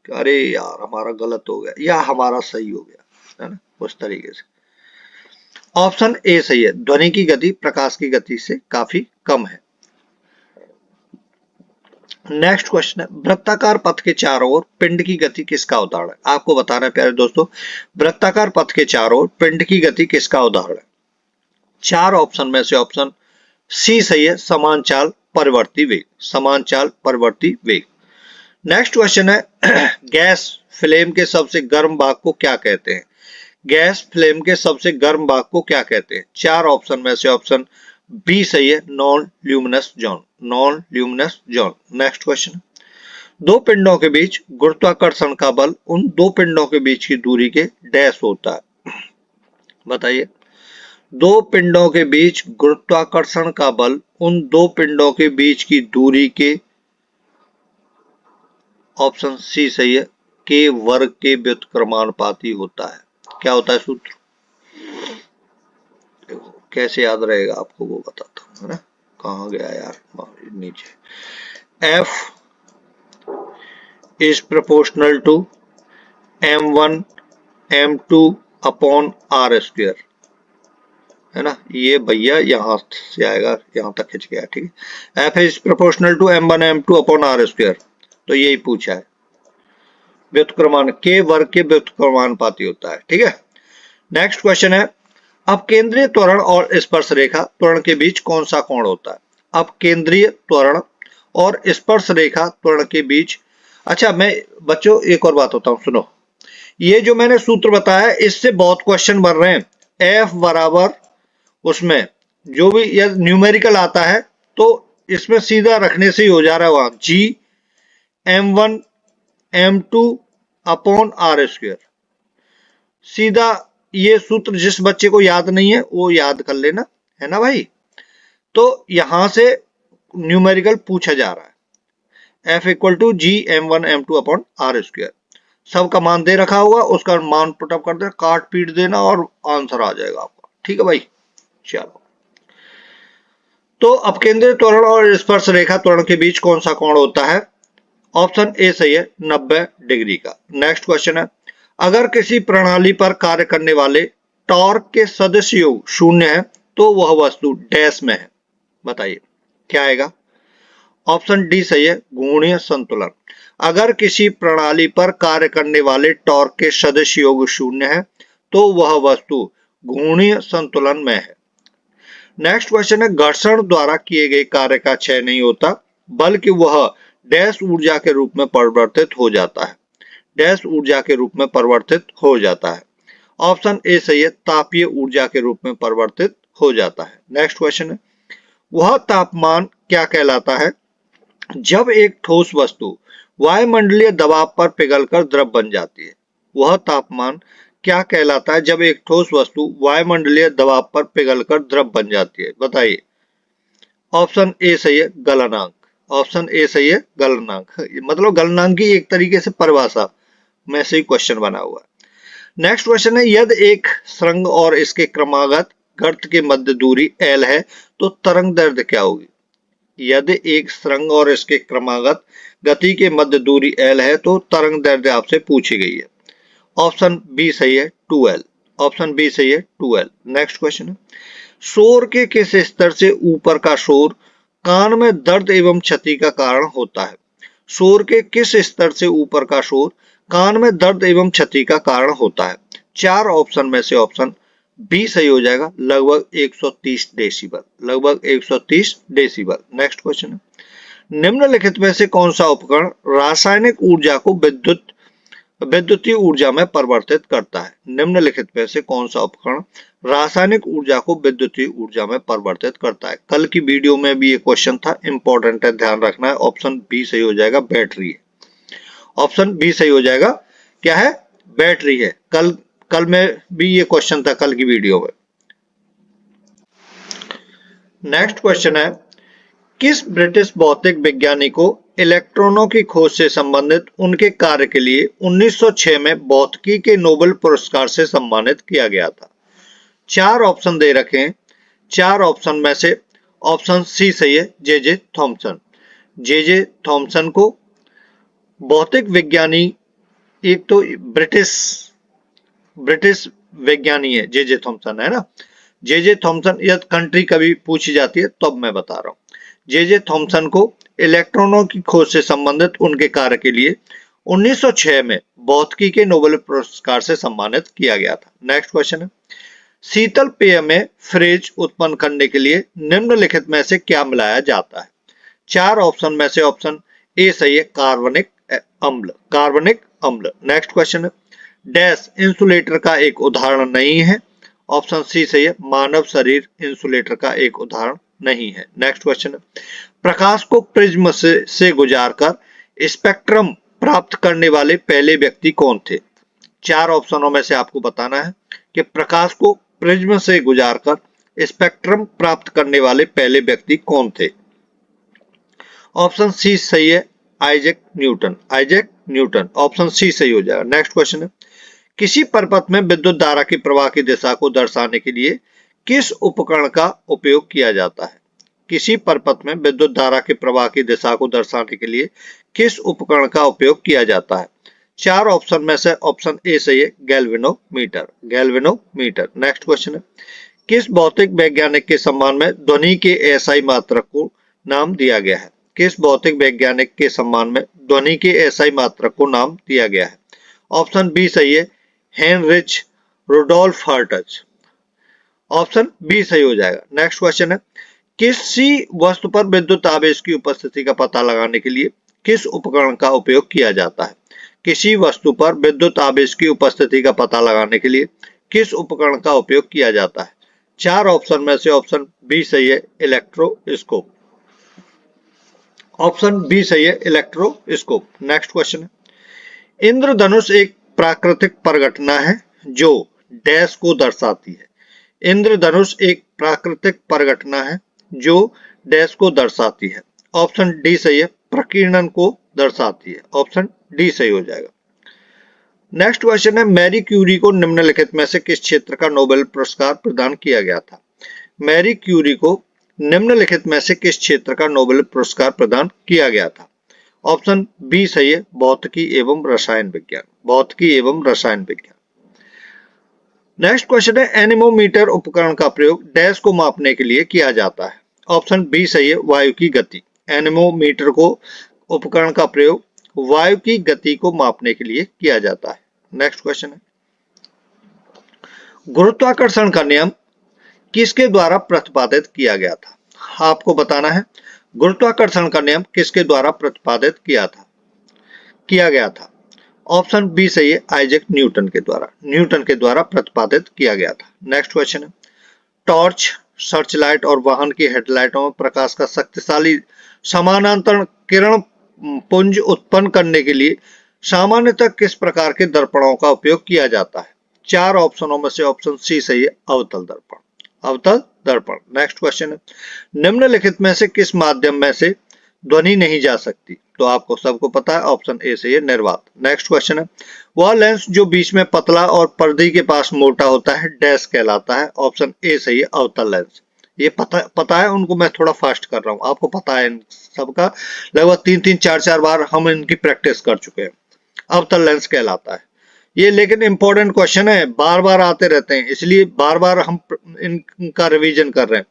Speaker 1: अरे यार हमारा गलत हो गया या हमारा सही हो गया, है ना, उस तरीके से। ऑप्शन ए सही है, ध्वनि की गति प्रकाश की गति से काफी कम है। नेक्स्ट क्वेश्चन है, वृत्ताकार पथ के चारों ओर पिंड की गति किसका उदाहरण है, आपको बताना है प्यारे दोस्तों, वृत्ताकार पथ के चारों ओर पिंड की गति किसका उदाहरण है। 4 ऑप्शन में से ऑप्शन सी सही है, समान चाल परिवर्ती वेग, समान चाल परिवर्ती वेग। नेक्स्ट क्वेश्चन है, गैस फ्लेम के सबसे गर्म भाग को क्या कहते हैं, गैस फ्लेम के सबसे गर्म भाग को क्या कहते हैं। 4 ऑप्शन में से ऑप्शन बी सही है, non luminous zone, non luminous zone. Next question, दो पिंडों के बीच गुरुत्वाकर्षण का बल उन दो पिंडों के बीच की दूरी के डैश होता है, बताइए। दो पिंडों के बीच गुरुत्वाकर्षण का बल उन दो पिंडों के बीच की दूरी के, ऑप्शन सी सही है, के वर्ग के व्युत्क्रमानुपाती होता है। क्या होता है सूत्र, देखो कैसे याद रहेगा आपको वो बताता हूं, है ना, कहां गया यार, नीचे। F is proportional to m1 m2 upon r square, है ना, ये भैया यहां से आएगा, यहां तक खिंच गया, ठीक है। F is proportional to m1 m2 upon r square, तो यही पूछा है, व्युत्क्रमान के वर्ग के व्युत्क्रमानुपाती होता है, ठीक है। नेक्स्ट क्वेश्चन है, अब केंद्रीय त्वरण और स्पर्श रेखा त्वरण के बीच कौन सा कोण होता है। अब केंद्रीय त्वरण और स्पर्श रेखा त्वरण के बीच, अच्छा मैं बच्चों एक और बात बताऊं, सुनो, ये जो मैंने सूत्र बताया इससे बहुत क्वेश्चन बन रहे हैं। F बराबर उसमें जो भी यदि न्यूमेरिकल आता है तो इसमें सीधा रखने से ही हो जा रहा है, वहां G m1 m2 upon r square, सीधा ये सूत्र जिस बच्चे को याद नहीं है वो याद कर लेना, है ना भाई। तो यहां से न्यूमेरिकल पूछा जा रहा है, F equal to G m1 m2 upon r square, सबका मान दे रखा होगा, उसका मान पुटअप कर देना, काट पीट देना और आंसर आ जाएगा आपका, ठीक है भाई। चलो, तो अब केंद्रीय त्वरण और स्पर्श रेखा त्वरण के बीच कौन सा कोण होता है, ऑप्शन ए सही है, 90 डिग्री का। नेक्स्ट क्वेश्चन है, अगर किसी प्रणाली पर कार्य करने वाले टॉर्क के सदिश योग शून्य है तो वह वस्तु डैश में है, बताइए क्या आएगा। ऑप्शन डी सही है, घूर्णीय संतुलन। अगर किसी प्रणाली पर कार्य करने वाले टॉर्क के सदिश योग शून्य है तो वह वस्तु घूर्णीय संतुलन में है। नेक्स्ट क्वेश्चन है, घर्षण द्वारा किए गए कार्य का क्षय नहीं होता बल्कि वह डैश ऊर्जा के रूप में परिवर्तित हो जाता है, डैश ऊर्जा के रूप में परिवर्तित हो जाता है। ऑप्शन ए सही है, तापीय ऊर्जा के रूप में परिवर्तित हो जाता है। नेक्स्ट क्वेश्चन है, वह तापमान क्या कहलाता है जब एक ठोस वस्तु वायुमंडलीय दबाव पर पिघलकर द्रव बन जाती है। वह तापमान क्या कहलाता है जब एक ठोस वस्तु वायुमंडलीय दबाव पर पिघलकर द्रव बन जाती है, बताइए। ऑप्शन ए सही है, गलनांक। ऑप्शन ए सही है, गलनांक, मतलब गलनांक की एक तरीके से परिभाषा में से ही क्वेश्चन बना हुआ है। नेक्स्ट क्वेश्चन है, यदि एक सुरंग और इसके क्रमागत गर्त के मध्य दूरी L है तो तरंग दैर्ध्य क्या होगी। यदि एक सुरंग और इसके क्रमागत गति के मध्य दूरी L है तो तरंग दैर्ध्य आपसे पूछी गई है। ऑप्शन बी सही है, 2L। ऑप्शन बी सही है, 2L। नेक्स्ट क्वेश्चन है, शोर के किस स्तर से ऊपर का शोर कान में दर्द एवं क्षति का कारण होता है। शोर के किस स्तर से ऊपर का शोर कान में दर्द एवं क्षति का कारण होता है। 4 ऑप्शन में से ऑप्शन बी सही हो जाएगा, लगभग 130 डेसिबल, लगभग 130 डेसिबल। नेक्स्ट क्वेश्चन है, निम्नलिखित में से कौन सा उपकरण रासायनिक ऊर्जा को विद्युत विद्युतीय ऊर्जा में परिवर्तित करता है? निम्नलिखित में से कौन सा उपकरण रासायनिक ऊर्जा को विद्युतीय ऊर्जा में परिवर्तित करता है? कल की वीडियो में भी ये क्वेश्चन था, इंपॉर्टेंट है, ध्यान रखना है। ऑप्शन बी सही हो जाएगा, बैटरी है। ऑप्शन बी सही हो जाएगा, क्या है? बैटरी है। कल में भी ये क्वेश्चन था, कल की वीडियो में। नेक्स्ट क्वेश्चन है, किस ब्रिटिश भौतिक वैज्ञानिक को इलेक्ट्रॉनों की खोज से संबंधित उनके कार्य के लिए 1906 में भौतिकी के नोबेल पुरस्कार से सम्मानित किया गया था? 4 ऑप्शन दे रखे हैं। 4 ऑप्शन में से ऑप्शन सी सही है, जे थॉमसन। जे थॉमसन को भौतिक विज्ञानी, एक तो ब्रिटिश वैज्ञानिक है जे थॉमसन, है ना। जे थॉमसन, यह कंट्री कभी पूछी जाती है तो अब मैं बता रहा हूं। जे थॉमसन को इलेक्ट्रॉनों की खोज से संबंधित उनके कार्य के लिए 1906 में भौतिकी के नोबेल पुरस्कार से सम्मानित किया गया था। नेक्स्ट क्वेश्चन है, शीतल पेय में फ्रेज उत्पन्न करने के लिए निम्नलिखित में से क्या मिलाया जाता है? 4 ऑप्शन में से ऑप्शन ए सही है, कार्बनिक अम्ल। नेक्स्ट क्वेश्चन है, डैश इंसुलेटर का एक उदाहरण नहीं है? ऑप्शन सी सही है, मानव शरीर इंसुलेटर का एक उदाहरण नहीं है। नेक्स्ट क्वेश्चन है, प्रकाश को प्रिज्म से गुजारकर स्पेक्ट्रम प्राप्त करने वाले पहले व्यक्ति कौन थे? 4 ऑप्शनों में से आपको बताना है कि प्रकाश को प्रिज्म से गुजारकर स्पेक्ट्रम प्राप्त करने वाले पहले व्यक्ति कौन थे? ऑप्शन सी सही है, आइजैक न्यूटन। ऑप्शन सी सही हो जाएगा। नेक्स्ट क्वेश्चन है, किसी परपथ में विद्युत धारा की प्रवाह की दिशा को दर्शाने के लिए किस उपकरण का उपयोग किया जाता है? किसी परपथ में विद्युत धारा के प्रवाह की दिशा को दर्शाने के लिए किस उपकरण का उपयोग किया जाता है? 4 ऑप्शन में से ऑप्शन ए सही है, गैल्वेनोमीटर। नेक्स्ट क्वेश्चन है, किस भौतिक वैज्ञानिक के सम्मान में ध्वनि के एसआई मात्रक को नाम दिया गया है? किस भौतिक वैज्ञानिक के सम्मान में ध्वनि के एसआई मात्रक को नाम दिया गया है? ऑप्शन बी सही है, Heinrich Rudolf Hertz. Option B सही हो जाएगा। नेक्स्ट क्वेश्चन है, किसी वस्तु पर विद्युत आवेश की उपस्थिति का पता लगाने के लिए किस उपकरण का उपयोग किया जाता है? किसी वस्तु पर विद्युत आवेश की उपस्थिति का पता लगाने के लिए किस उपकरण का उपयोग किया जाता है? 4 ऑप्शन में से ऑप्शन बी सही है, इलेक्ट्रोस्कोप। ऑप्शन बी सही है, इलेक्ट्रोस्कोप। नेक्स्ट क्वेश्चन है, इंद्रधनुष एक प्राकृतिक परघटना है जो डैश को दर्शाती है? इंद्रधनुष एक प्राकृतिक परघटना है जो डैश को दर्शाती है? ऑप्शन डी सही है, प्रकीर्णन को दर्शाती है। ऑप्शन डी सही हो जाएगा। नेक्स्ट क्वेश्चन है, मैरी क्यूरी को निम्नलिखित में से किस क्षेत्र का नोबेल पुरस्कार प्रदान किया गया था? मैरी क्यूरी को निम्नलिखित में से किस क्षेत्र का नोबेल पुरस्कार प्रदान किया गया था? ऑप्शन बी सही है, भौतिकी एवं रसायन विज्ञान। नेक्स्ट क्वेश्चन है, एनेमोमीटर उपकरण का प्रयोग डैश को मापने के लिए किया जाता है? ऑप्शन बी सही है, वायु की गति। एनेमोमीटर को उपकरण का प्रयोग वायु की गति को मापने के लिए किया जाता है। नेक्स्ट क्वेश्चन है, गुरुत्वाकर्षण का नियम किसके द्वारा प्रतिपादित किया गया था? आपको बताना है, गुरुत्वाकर्षण का नियम किसके द्वारा प्रतिपादित किया गया था? ऑप्शन बी सही है, आइजैक न्यूटन के द्वारा प्रतिपादित किया गया था। नेक्स्ट क्वेश्चन है, टॉर्च, सर्चलाइट और वाहन की हेडलाइटों में प्रकाश का शक्तिशाली समानांतर किरण पुंज उत्पन्न करने के लिए सामान्यतः किस प्रकार के दर्पणों का उपयोग किया जाता है? 4 ऑप्शनों में से ऑप्शन सी सही है, अवतल दर्पण। नेक्स्ट क्वेश्चन है, निम्नलिखित में से किस माध्यम में से ध्वनि नहीं जा सकती? तो आपको सबको पता है, ऑप्शन ए सही है, निर्वात। नेक्स्ट क्वेश्चन है, वह लेंस जो बीच में पतला और परिधि के पास मोटा होता है डैश कहलाता है? ऑप्शन ए सही है, अवतल लेंस। ये पता है उनको, मैं थोड़ा फास्ट कर रहा हूं, आपको पता है सबका, लगभग 3-3, 4-4 बार हम इनकी प्रैक्टिस कर चुके हैं। अवतल लेंस कहलाता है ये, लेकिन इंपॉर्टेंट क्वेश्चन है, बार बार आते रहते हैं, इसलिए बार बार हम इनका रिवीजन कर रहे हैं।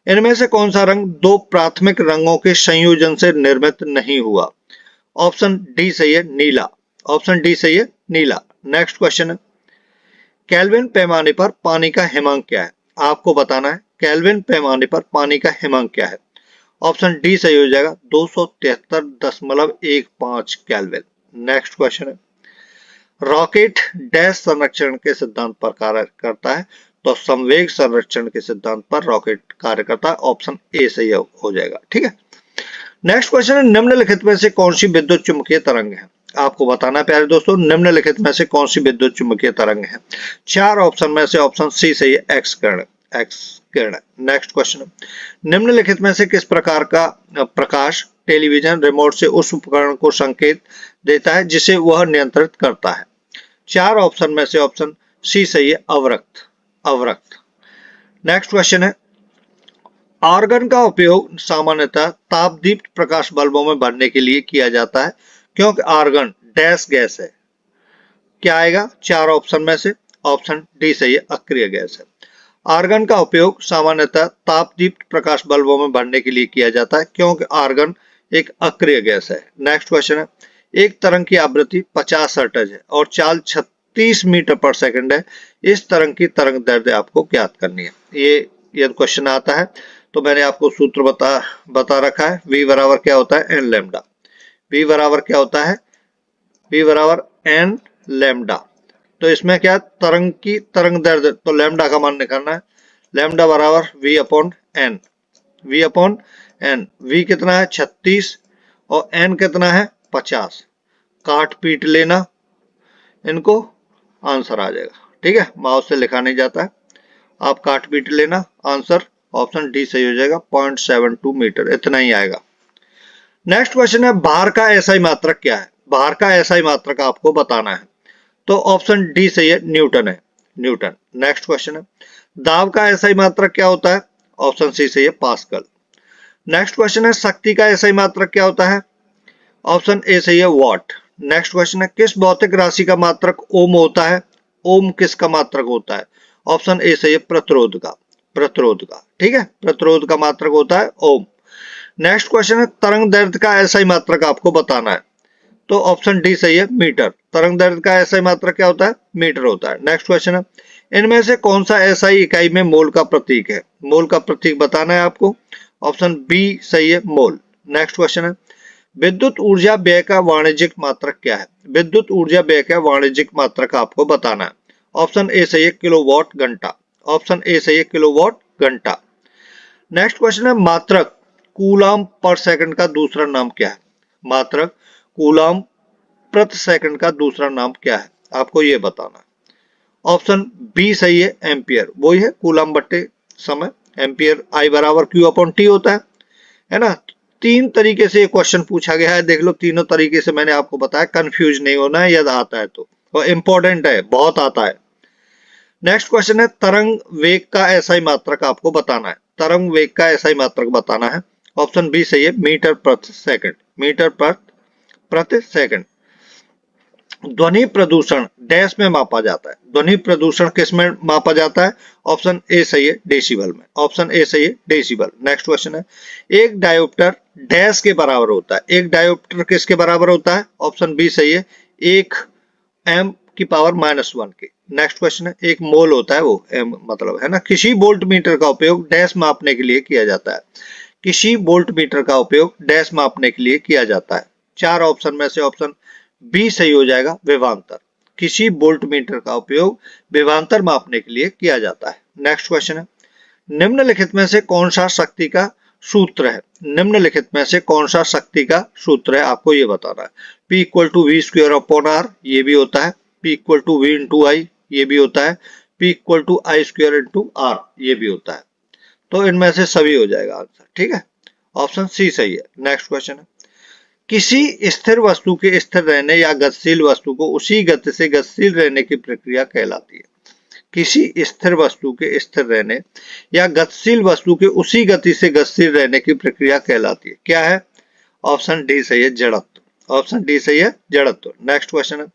Speaker 1: इनमें से कौन सा रंग 2 प्राथमिक रंगों के संयोजन से निर्मित नहीं हुआ? ऑप्शन डी सही है, नीला। नेक्स्ट क्वेश्चन है, केल्विन पैमाने पर पानी का हिमांक क्या है? आपको बताना है, केल्विन पैमाने पर पानी का हिमांक क्या है? ऑप्शन डी सही हो जाएगा, 273.15 केल्विन। नेक्स्ट क्वेश्चन है, रॉकेट डैश संरक्षण के सिद्धांत पर कार्य करता है, तो संवेग संरक्षण के सिद्धांत पर रॉकेट कार्य करता है। ऑप्शन ए सही हो जाएगा। ठीक है, नेक्स्ट क्वेश्चन है, निम्नलिखित में से कौन सी विद्युत चुम्बकीय तरंग है? आपको बताना है प्यारे दोस्तों, निम्नलिखित में से कौन सी विद्युत चुम्बकीय तरंग है? चार ऑप्शन में से ऑप्शन सी सही है, एक्स किरण। एक्स किरण। नेक्स्ट क्वेश्चन, निम्नलिखित में से किस प्रकार का प्रकाश टेलीविजन रिमोट से उस उपकरण को संकेत देता है जिसे वह नियंत्रित करता है? चार ऑप्शन में से ऑप्शन सी सही है, अवरक्त। अवरक्त। नेक्स्ट क्वेश्चन है, आर्गन का उपयोग सामान्यतः तापदीप्त प्रकाश बल्बों में भरने के लिए किया जाता है, क्योंकि आर्गन डैश गैस है। क्या आएगा चार ऑप्शन में से? ऑप्शन डी सही है, अक्रिय गैस है। आर्गन का उपयोग सामान्यतः तापदीप्त प्रकाश बल्बों में भरने के लिए किया जाता है, क्योंकि आर्गन एक अक्रिय गैस है। नेक्स्ट क्वेश्चन है, एक तरंग की आवृत्ति 50 हर्ट्ज है और चाल 36 मीटर पर सेकंड है। इस तरंग की तरंग दैर्ध्य आपको ज्ञात करनी है। ये क्वेश्चन आता है तो मैंने आपको सूत्र बता रखा है। V बराबर क्या होता है? N lambda. V बराबर क्या होता है? V बराबर एन लैम्डा। तो इसमें क्या तरंग की तरंग दैर्ध्य, तो लैम्डा का मान निकालना है। लैम्डा बराबर V upon N. V upon N. V कितना है? 36 और एन कितना है? 50। काट पीट लेना इनको, आंसर आ जाएगा। ठीक है, माउस से लिखा नहीं जाता है, आप काट पीट लेना, आंसर ऑप्शन डी सही हो जाएगा, 0.72 मीटर, इतना ही आएगा। नेक्स्ट क्वेश्चन है, भार का एसआई मात्रक क्या है? भार का एसआई मात्रक आपको बताना है, तो ऑप्शन डी सही है, न्यूटन है, न्यूटन। नेक्स्ट क्वेश्चन है, दाब का एसआई मात्रक क्या होता है? ऑप्शन सी सही है, पास्कल। नेक्स्ट क्वेश्चन है, शक्ति का एसआई मात्रक क्या होता है? ऑप्शन ए सही है, वॉट। नेक्स्ट क्वेश्चन है, किस भौतिक राशि का मात्रक ओम होता है? ओम किसका मात्रक होता है? ऑप्शन ए सही है, प्रतिरोध का। प्रतिरोध का। ठीक है, प्रतिरोध का मात्रक होता है ओम। नेक्स्ट क्वेश्चन है, तरंग दैर्ध्य का एसआई मात्रक आपको बताना है, तो ऑप्शन डी सही है, मीटर। तरंग दैर्ध्य का एसआई मात्रक क्या होता है? मीटर होता है। नेक्स्ट क्वेश्चन है, इनमें से कौन सा एसआई इकाई में मोल का प्रतीक है? मोल का प्रतीक बताना है आपको, ऑप्शन बी सही है, मोल। नेक्स्ट क्वेश्चन है, विद्युत ऊर्जा व्यय का वाणिज्यिक मात्रक क्या है? विद्युत ऊर्जा व्यय का वाणिज्यिक मात्रक आपको बताना है, ऑप्शन ए सही है, किलोवाट घंटा। ऑप्शन ए सही है, किलोवाट घंटा। नेक्स्ट क्वेश्चन है, मात्रक कूलाम पर सेकंड का दूसरा नाम क्या है? मात्रक कूलाम प्रति सेकंड का दूसरा नाम क्या है? आपको ये बताना है। ऑप्शन बी सही है, एम्पियर। वही है, कूलाम बट्टे समय। एम्पियर आई बराबर क्यू अपॉन टी होता है ना। तीन तरीके से ये क्वेश्चन पूछा गया है, देख लो, तीनों तरीके से मैंने आपको बताया, कंफ्यूज नहीं होना है यदि आता है तो, और इंपॉर्टेंट है, बहुत आता है। नेक्स्ट क्वेश्चन है, तरंग वेग का एसआई मात्रक आपको बताना है, तरंग वेग का एसआई मात्रक बताना है, ऑप्शन बी सही है, मीटर प्रति सेकंड। मीटर प्रति सेकंड। ध्वनि प्रदूषण डैश में मापा जाता है? ध्वनि प्रदूषण किस में मापा जाता है? ऑप्शन ए सही है, डेसिबल में। ऑप्शन ए सही है, डेसिबल। नेक्स्ट क्वेश्चन है, एक डायोप्टर डैश के बराबर होता है? एक डायोप्टर किसके बराबर होता है? ऑप्शन बी सही है, 1 एम की पावर -1 के। नेक्स्ट क्वेश्चन है, एक मोल होता है, वो एम मतलब है ना। किसी वोल्ट मीटर का उपयोग डैश मापने के लिए किया जाता है? किसी वोल्ट मीटर का उपयोग डैश मापने के लिए किया जाता है? चार ऑप्शन में से ऑप्शन बी सही हो जाएगा, विभवांतर। किसी वोल्ट मीटर का उपयोग विभवांतर मापने के लिए किया जाता है। नेक्स्ट क्वेश्चन है, निम्नलिखित में से कौन सा शक्ति का सूत्र है? निम्नलिखित में से कौन सा शक्ति का सूत्र है? आपको ये बताना है। P equal to V square upon R, ये भी होता है। P equal to V into I, ये भी होता है। P equal to I square into R, ये भी होता है। तो इनमें से सभी हो जाएगा आंसर। ठीक है, ऑप्शन सी सही है। नेक्स्ट क्वेश्चन है, किसी स्थिर वस्तु के स्थिर रहने या गतिशील वस्तु को उसी गति से गतिशील रहने की प्रक्रिया कहलाती है? किसी स्थिर वस्तु के स्थिर रहने या गतिशील वस्तु के उसी गति से गतिशील रहने की प्रक्रिया कहलाती है? क्या है? ऑप्शन डी सही है, जड़त्व। ऑप्शन डी सही है, जड़त्व। नेक्स्ट क्वेश्चन है,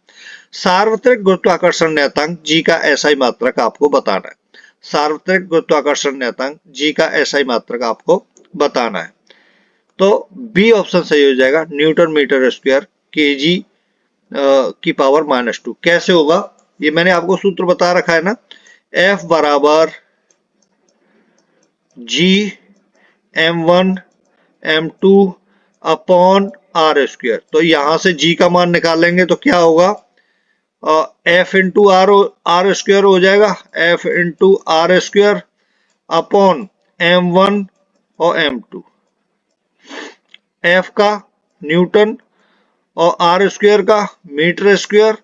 Speaker 1: सार्वत्रिक गुरुत्वाकर्षण नियतांक जी का एसआई मात्रक आपको बताना है। सार्वत्रिक गुरुत्वाकर्षण नियतांक जी का एसआई मात्रक आपको बताना है, तो बी ऑप्शन सही हो जाएगा, न्यूटन मीटर स्क्वायर केजी की पावर -2। कैसे होगा? ये मैंने आपको सूत्र बता रखा है ना, F बराबर जी m1 m2 upon R square. तो यहां से जी का मान निकालेंगे तो क्या होगा, एफ इंटू आर स्क्वायर हो जाएगा, F into R square upon M1 और M2। एफ का न्यूटन और आर स्क्वायर का मीटर स्क्वायर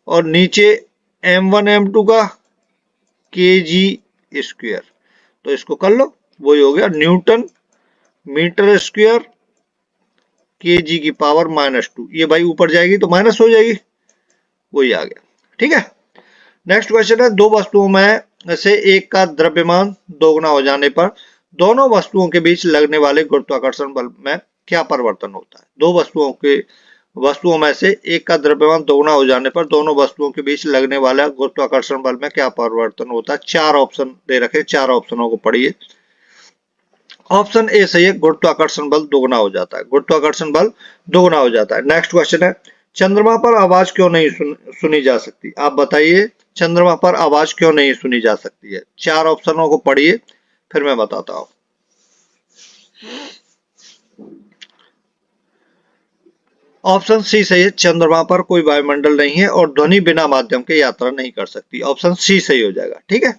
Speaker 1: और नीचे M1 M2 का केजी स्क्वायर। तो इसको कर लो, वही हो गया न्यूटन मीटर स्क्वायर केजी की पावर -2। ये भाई ऊपर जाएगी तो माइनस हो जाएगी, वही आ गया। ठीक है, नेक्स्ट क्वेश्चन है, दो वस्तुओं में से एक का द्रव्यमान दोगुना हो जाने पर दोनों वस्तुओं के बीच लगने वाले गुरुत्वाकर्षण बल में क्या परिवर्तन होता है। दो वस्तुओं में से एक का द्रव्यमान दोगुना हो जाने पर दोनों वस्तुओं के बीच लगने वाला गुरुत्वाकर्षण बल में क्या परिवर्तन होता है। चार ऑप्शन दे रखे, चार ऑप्शनों को पढ़िए। ऑप्शन ए सही है, गुरुत्वाकर्षण बल दोगुना हो जाता है, गुरुत्वाकर्षण बल दोगुना हो जाता है। नेक्स्ट क्वेश्चन है, चंद्रमा पर आवाज क्यों नहीं सुनी जा सकती। आप बताइए, चंद्रमा पर आवाज क्यों नहीं सुनी जा सकती है। चार ऑप्शनों को पढ़िए, फिर मैं बताता हूं। ऑप्शन सी सही है, चंद्रमा पर कोई वायुमंडल नहीं है और ध्वनि बिना माध्यम के यात्रा नहीं कर सकती। ऑप्शन सी सही हो जाएगा। ठीक है,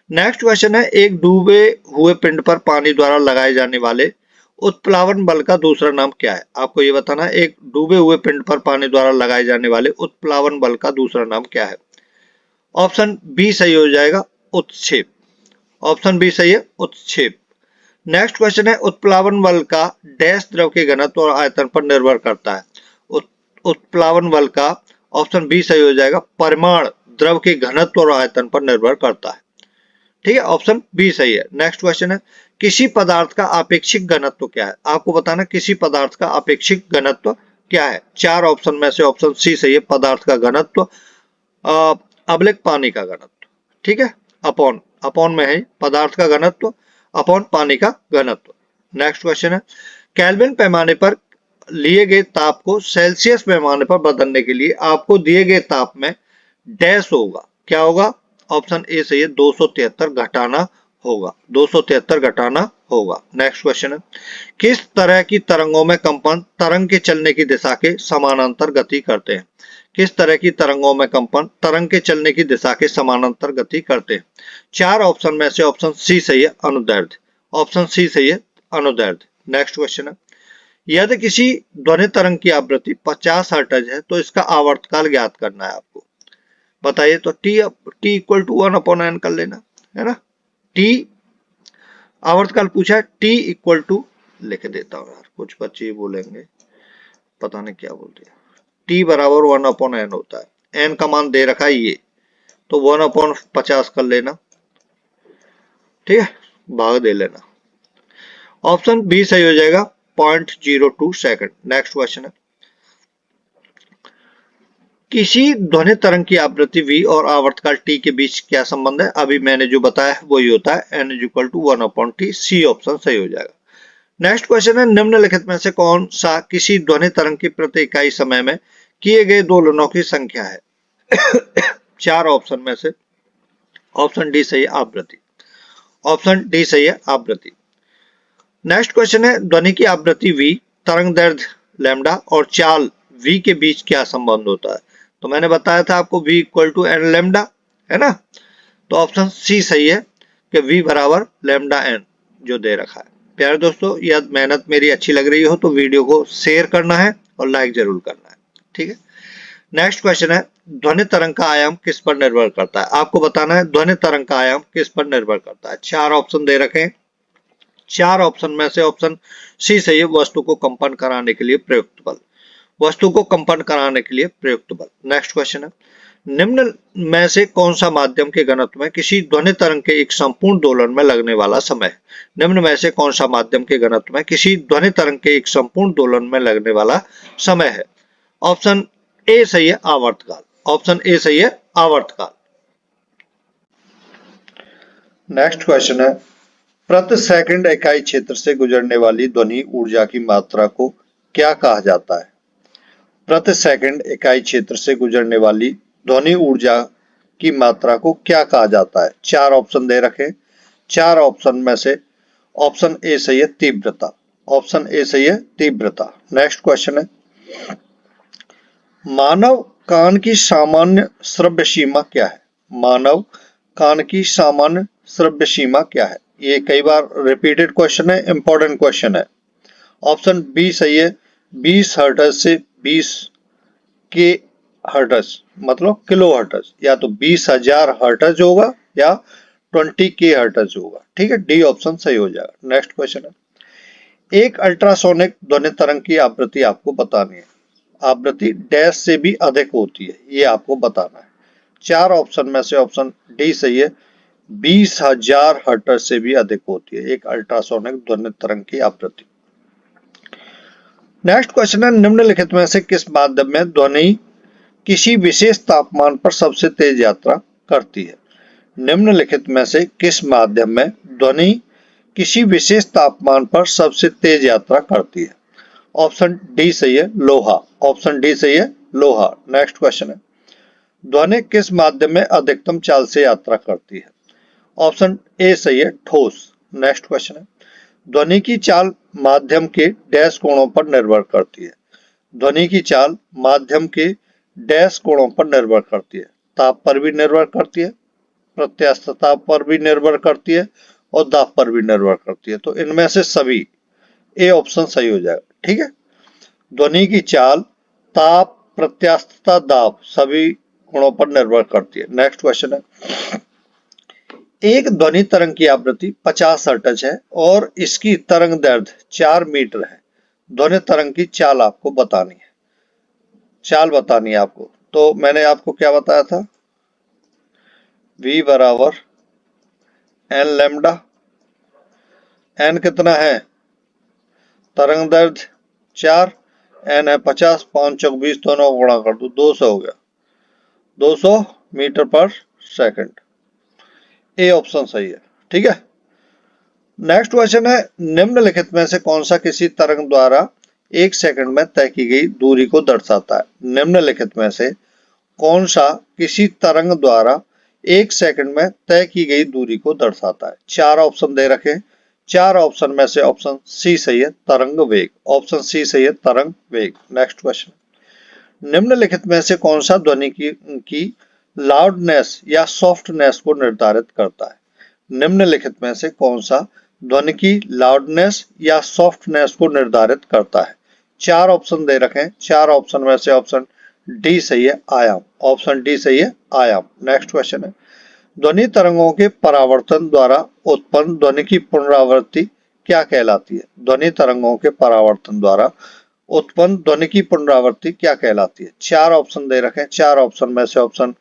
Speaker 1: नेक्स्ट क्वेश्चन है, एक डूबे हुए पिंड पर पानी द्वारा लगाए जाने वाले उत्प्लावन बल का दूसरा नाम क्या है। आपको ये बताना है, एक डूबे हुए पिंड पर पानी द्वारा लगाए जाने वाले उत्प्लावन बल का दूसरा नाम क्या है। ऑप्शन बी सही हो जाएगा, उत्क्षेप। ऑप्शन बी सही है, उत्क्षेप। नेक्स्ट क्वेश्चन है, उत्प्लावन बल का डैश द्रव के घनत्व और आयतन पर निर्भर करता है। उत्प्लावन बल का, ऑप्शन बी सही हो जाएगा, परिमाण द्रव के घनत्व और आयतन पर निर्भर करता है। ठीक है, ऑप्शन बी सही है। नेक्स्ट क्वेश्चन है, किसी पदार्थ का आपेक्षिक घनत्व क्या है। आपको बताना किसी पदार्थ का आपेक्षिक घनत्व क्या है। चार ऑप्शन में से ऑप्शन सी सही है, पदार्थ का घनत्व अबलिक पानी का घनत्व। ठीक है, अपॉन अपॉन में है पदार्थ का घनत्व अपॉन पानी का घनत्व। नेक्स्ट क्वेश्चन है, केल्विन पैमाने पर लिए गए ताप को सेल्सियस पैमाने पर बदलने के लिए आपको दिए गए ताप में डैश होगा। क्या होगा। ऑप्शन ए सही है, 273 घटाना होगा, 273 घटाना होगा। नेक्स्ट क्वेश्चन है, किस तरह की तरंगों में कंपन तरंग के चलने की दिशा के समानांतर गति करते हैं। किस तरह की तरंगों में कंपन तरंग के चलने की दिशा के समानांतर गति करते हैं। चार ऑप्शन में से ऑप्शन सी सही है, अनुदैर्ध्य। ऑप्शन सी सही है, अनुदैर्ध्य। नेक्स्ट क्वेश्चन है, यदि किसी ध्वनि तरंग की आवृत्ति 50 हर्ट्ज है तो इसका आवर्तकाल ज्ञात करना है आपको। बताइए, तो टी इक्वल टू 1/n कर लेना है ना। टी आवर्तकाल पूछा है, टी इक्वल टू लिख देता हूं यार, कुछ बच्चे बोलेंगे पता नहीं क्या बोलते हैं। टी बराबर 1/n होता है, एन का मान दे रखा है ये, तो 1/50 कर लेना। ठीक है, भाग दे लेना। ऑप्शन बी सही हो जाएगा, 0.02 सेकंड। नेक्स्ट क्वेश्चन है, किसी ध्वनि तरंग की आवृत्ति v और आवर्तकाल t के बीच क्या संबंध है। अभी मैंने जो बताया है वही होता है, n = 1/t। सी ऑप्शन सही हो जाएगा। नेक्स्ट क्वेश्चन है, निम्नलिखित में से कौन सा किसी ध्वनि तरंग की प्रति इकाई समय में किए गए दोलनों की संख्या है। चार ऑप्शन में से ऑप्शन डी सही है, आवृत्ति। ऑप्शन डी सही है, आवृत्ति। नेक्स्ट क्वेश्चन है, ध्वनि की आवृत्ति v, तरंग दैर्ध्य लैम्डा और चाल v के बीच क्या संबंध होता है। तो मैंने बताया था आपको v = n लैम्डा, है ना। तो ऑप्शन सी सही है कि v बराबर लैम्डा n जो दे रखा है। प्यारे दोस्तों, यदि मेहनत मेरी अच्छी लग रही हो तो वीडियो को शेयर करना है और लाइक जरूर करना है। ठीक है, नेक्स्ट क्वेश्चन है, ध्वनि तरंग का आयाम किस पर निर्भर करता है। आपको बताना है ध्वनि तरंग का आयाम किस पर निर्भर करता है। चार ऑप्शन दे रखे हैं, चार ऑप्शन में से ऑप्शन सी सही है, वस्तु को कंपन कराने के लिए प्रयुक्त बल। वस्तु को कंपन कराने के लिए प्रयुक्त बल। नेक्स्ट क्वेश्चन है, निम्न में से कौन सा माध्यम के घनत्व में किसी ध्वनि तरंग के एक संपूर्ण दोलन में लगने वाला समय है। निम्न में से कौन सा माध्यम के घनत्व में किसी ध्वनि तरंग के एक संपूर्ण दोलन में लगने वाला समय है। ऑप्शन ए सही है, आवर्तकाल। ऑप्शन ए सही है, आवर्तकाल। नेक्स्ट क्वेश्चन है, प्रति सेकंड इकाई क्षेत्र से गुजरने वाली ध्वनि ऊर्जा की मात्रा को क्या कहा जाता है। प्रति सेकंड इकाई क्षेत्र से गुजरने वाली ध्वनि ऊर्जा की मात्रा को क्या कहा जाता है। चार ऑप्शन दे रखे, चार ऑप्शन में से ऑप्शन ए सही है, तीव्रता। ऑप्शन ए सही है, तीव्रता। नेक्स्ट क्वेश्चन है, मानव कान की सामान्य श्रव्य सीमा क्या है? मानव कान की सामान्य श्रव्य सीमा क्या है? ये कई बार रिपीटेड क्वेश्चन है, इंपॉर्टेंट क्वेश्चन है। ऑप्शन बी सही है, 20 हर्ट्ज से 20 के हर्ट्ज मतलब किलो हर्ट्ज, या तो 20,000 हर्ट्ज होगा या 20 के हर्ट्ज होगा। ठीक है, डी ऑप्शन सही हो जाएगा। नेक्स्ट क्वेश्चन है, एक अल्ट्रासोनिक ध्वनि तरंग की आवृत्ति आपको बतानी है। आवृत्ति डैश से भी अधिक होती है, ये आपको बताना है। चार ऑप्शन में से ऑप्शन डी सही है, 20,000 हर्ट्ज से भी अधिक होती है एक अल्ट्रासोनिक ध्वनि तरंग की आवृत्ति। नेक्स्ट क्वेश्चन है, निम्नलिखित में से किस माध्यम में ध्वनि किसी विशेष तापमान पर सबसे तेज यात्रा करती है? निम्नलिखित में से किस माध्यम में ध्वनि किसी विशेष तापमान पर सबसे तेज यात्रा करती है? ऑप्शन डी सही है, लोहा। ऑप्शन डी सही है, लोहा। नेक्स्ट क्वेश्चन है, ध्वनि किस माध्यम में अधिकतम चाल से यात्रा करती है? ऑप्शन ए सही है, ठोस। नेक्स्ट क्वेश्चन है, ध्वनि की चाल माध्यम के डैश कोणों पर निर्भर करती है? ध्वनि की चाल माध्यम के डैश कोणों पर निर्भर करती है? ताप पर भी निर्भर करती है, प्रत्यास्थता पर भी निर्भर करती है और दाब पर भी निर्भर करती है। तो इनमें से सभी ए ऑप्शन सही हो जाएगा। ठीक है, ध्वनि की चाल, ताप, प्रत्यास्थता, दाब सभी गुणों पर निर्भर करती है। नेक्स्ट क्वेश्चन है, एक ध्वनि तरंग की आवृत्ति 50 हर्ट्ज है और इसकी तरंग दैर्ध्य 4 मीटर है। ध्वनि तरंग की चाल आपको बतानी है, चाल बतानी है आपको। तो मैंने आपको क्या बताया था, v बराबर एन लैम्डा, एन कितना है, तरंग दैर्ध्य 4, एन है 50, 5 चौक 20, दोनों को गुणा कर दो, 200 हो गया, 200 मीटर पर सेकंड। ए ऑप्शन सही है। ठीक है, नेक्स्ट क्वेश्चन है, निम्नलिखित में से कौन सा किसी तरंग द्वारा 1 सेकंड में तय की गई दूरी को दर्शाता है? निम्नलिखित में से कौन सा किसी तरंग द्वारा 1 सेकंड में तय की गई दूरी को दर्शाता है? चार ऑप्शन दे रखे, चार ऑप्शन में से ऑप्शन सी सही है, तरंग वेग। ऑप्शन सी सही है, तरंग वेग। नेक्स्ट क्वेश्चन, निम्नलिखित में से कौन सा ध्वनि की लाउडनेस या सॉफ्टनेस को निर्धारित करता है? निम्नलिखित में से कौन सा ध्वनि की लाउडनेस या सॉफ्टनेस को निर्धारित करता है? चार ऑप्शन दे रखे हैं, चार ऑप्शन में से ऑप्शन डी सही है, आयाम। ऑप्शन डी सही है, आयाम। नेक्स्ट क्वेश्चन है, ध्वनि तरंगों के परावर्तन द्वारा उत्पन्न ध्वनि की पुनरावृत्ति क्या कहलाती है? ध्वनि तरंगों के परावर्तन द्वारा उत्पन्न ध्वनि की पुनरावृत्ति क्या कहलाती है? चार ऑप्शन दे रखे हैं, चार ऑप्शन में से ऑप्शन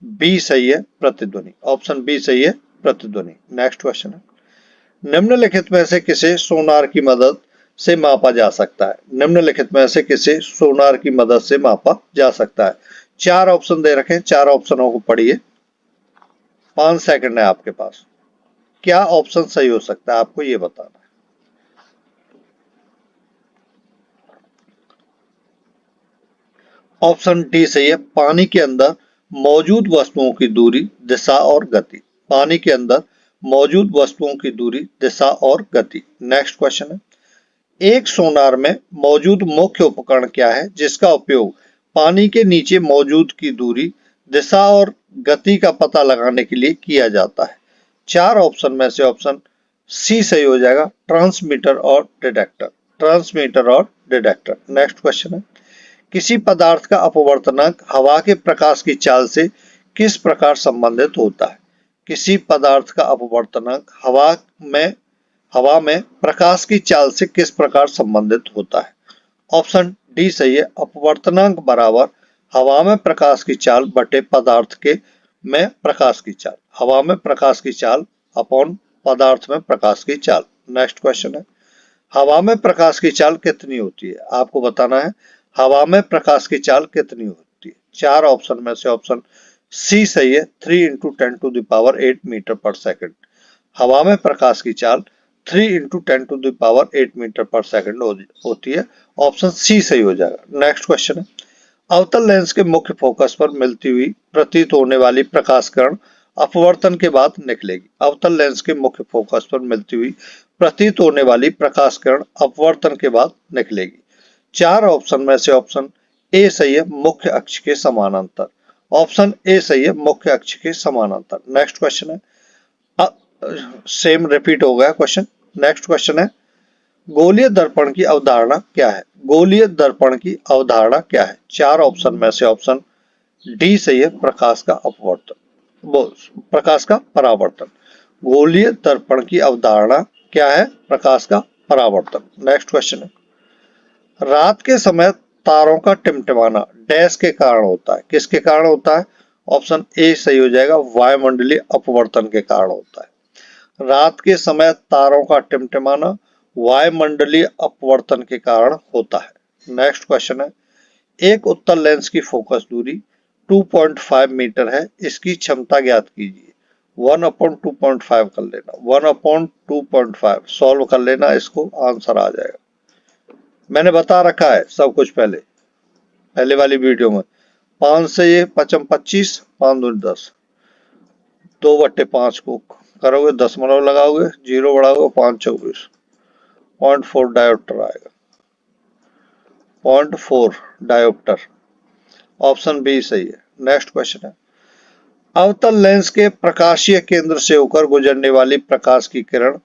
Speaker 1: बी सही है, प्रतिध्वनि। ऑप्शन बी सही है, प्रतिध्वनि। नेक्स्ट क्वेश्चन है, निम्नलिखित में से किसे सोनार की मदद से मापा जा सकता है? निम्नलिखित में से किसे सोनार की मदद से मापा जा सकता है? चार ऑप्शन दे रखे हैं, चार ऑप्शनों को पढ़िए, 5 सेकंड है आपके पास। क्या ऑप्शन सही हो सकता है, आपको ये बताना है। ऑप्शन डी सही है, पानी के अंदर मौजूद वस्तुओं की दूरी, दिशा और गति। पानी के अंदर मौजूद वस्तुओं की दूरी, दिशा और गति। नेक्स्ट क्वेश्चन है, एक सोनार में मौजूद मुख्य उपकरण क्या है जिसका उपयोग पानी के नीचे मौजूद की दूरी, दिशा और गति का पता लगाने के लिए किया जाता है? चार ऑप्शन में से ऑप्शन सी सही हो जाएगा, ट्रांसमीटर और डिटेक्टर। ट्रांसमीटर और डिटेक्टर। नेक्स्ट क्वेश्चन है, किसी पदार्थ का अपवर्तनांक हवा के प्रकाश की चाल से किस प्रकार संबंधित होता है? किसी पदार्थ का अपवर्तनांक हवा में प्रकाश की चाल से किस प्रकार संबंधित होता है? ऑप्शन डी सही है, अपवर्तनांक बराबर हवा में प्रकाश की चाल बटे पदार्थ के में प्रकाश की चाल। हवा में प्रकाश की चाल अपॉन पदार्थ में प्रकाश की चाल। नेक्स्ट क्वेश्चन है, हवा में प्रकाश की चाल कितनी होती है? आपको बताना है, हवा में प्रकाश की चाल कितनी होती है? चार ऑप्शन में से ऑप्शन सी सही है, 3 × 10⁸ मीटर पर सेकंड। हवा में प्रकाश की चाल 3 × 10⁸ मीटर पर सेकंड होती है। ऑप्शन सी सही हो जाएगा। नेक्स्ट क्वेश्चन है, अवतल लेंस के मुख्य फोकस पर मिलती हुई प्रतीत होने वाली प्रकाश किरण अपवर्तन के बाद निकलेगी। अवतल लेंस के मुख्य फोकस पर मिलती हुई प्रतीत होने वाली प्रकाश किरण अपवर्तन के बाद निकलेगी। चार ऑप्शन में से ऑप्शन ए सही है, मुख्य अक्ष के समानांतर। ऑप्शन ए सही है, मुख्य अक्ष के समानांतर। नेक्स्ट क्वेश्चन है, सेम रिपीट हो गया क्वेश्चन। नेक्स्ट क्वेश्चन है, गोलीय दर्पण की अवधारणा क्या है? गोलीय दर्पण की अवधारणा क्या है? चार ऑप्शन में से ऑप्शन डी सही है, प्रकाश का अपवर्तन, वो प्रकाश का परावर्तन। गोलीय दर्पण की अवधारणा क्या है? प्रकाश का परावर्तन। नेक्स्ट क्वेश्चन है, रात के समय तारों का टिमटिमाना डैश के कारण होता है? किसके कारण होता है? ऑप्शन ए सही हो जाएगा, वायुमंडलीय अपवर्तन के कारण होता है। रात के समय तारों का टिमटिमाना वायुमंडलीय अपवर्तन के कारण होता है। नेक्स्ट क्वेश्चन है, एक उत्तल लेंस की फोकस दूरी 2.5 मीटर है, इसकी क्षमता ज्ञात कीजिए। 1/2.5 कर लेना, 1/2.5 सॉल्व कर लेना, इसको आंसर आ जाएगा। मैंने बता रखा है सब कुछ पहले वाली वीडियो में। 5 से ये 25, 5 दूनी 10, 2/5 को करोगे, दशमलव लगाओगे, 0 बढ़ाओगे, 5 24, 0.4 डायोप्टर आएगा, 0.4 डायोप्टर। ऑप्शन बी सही है। नेक्स्ट क्वेश्चन है, अवतल लेंस के प्रकाशीय केंद्र से होकर गुजरने वाली प्रकाश की किरण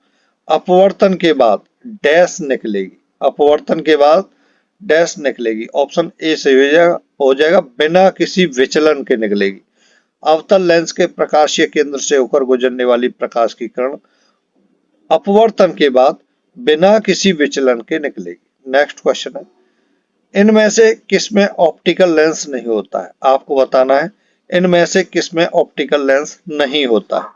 Speaker 1: अपवर्तन के बाद डैश निकलेगी। अपवर्तन के बाद डैश निकलेगी। ऑप्शन ए सही हो जाएगा, बिना किसी विचलन के निकलेगी। अवतल लेंस के प्रकाशीय केंद्र से होकर गुजरने वाली प्रकाश की किरण अपवर्तन के बाद बिना किसी विचलन के निकलेगी। नेक्स्ट क्वेश्चन है, इनमें से किसमें ऑप्टिकल लेंस नहीं होता है? आपको बताना है इनमें से किसमें ऑप्टिकल लेंस नहीं होता है।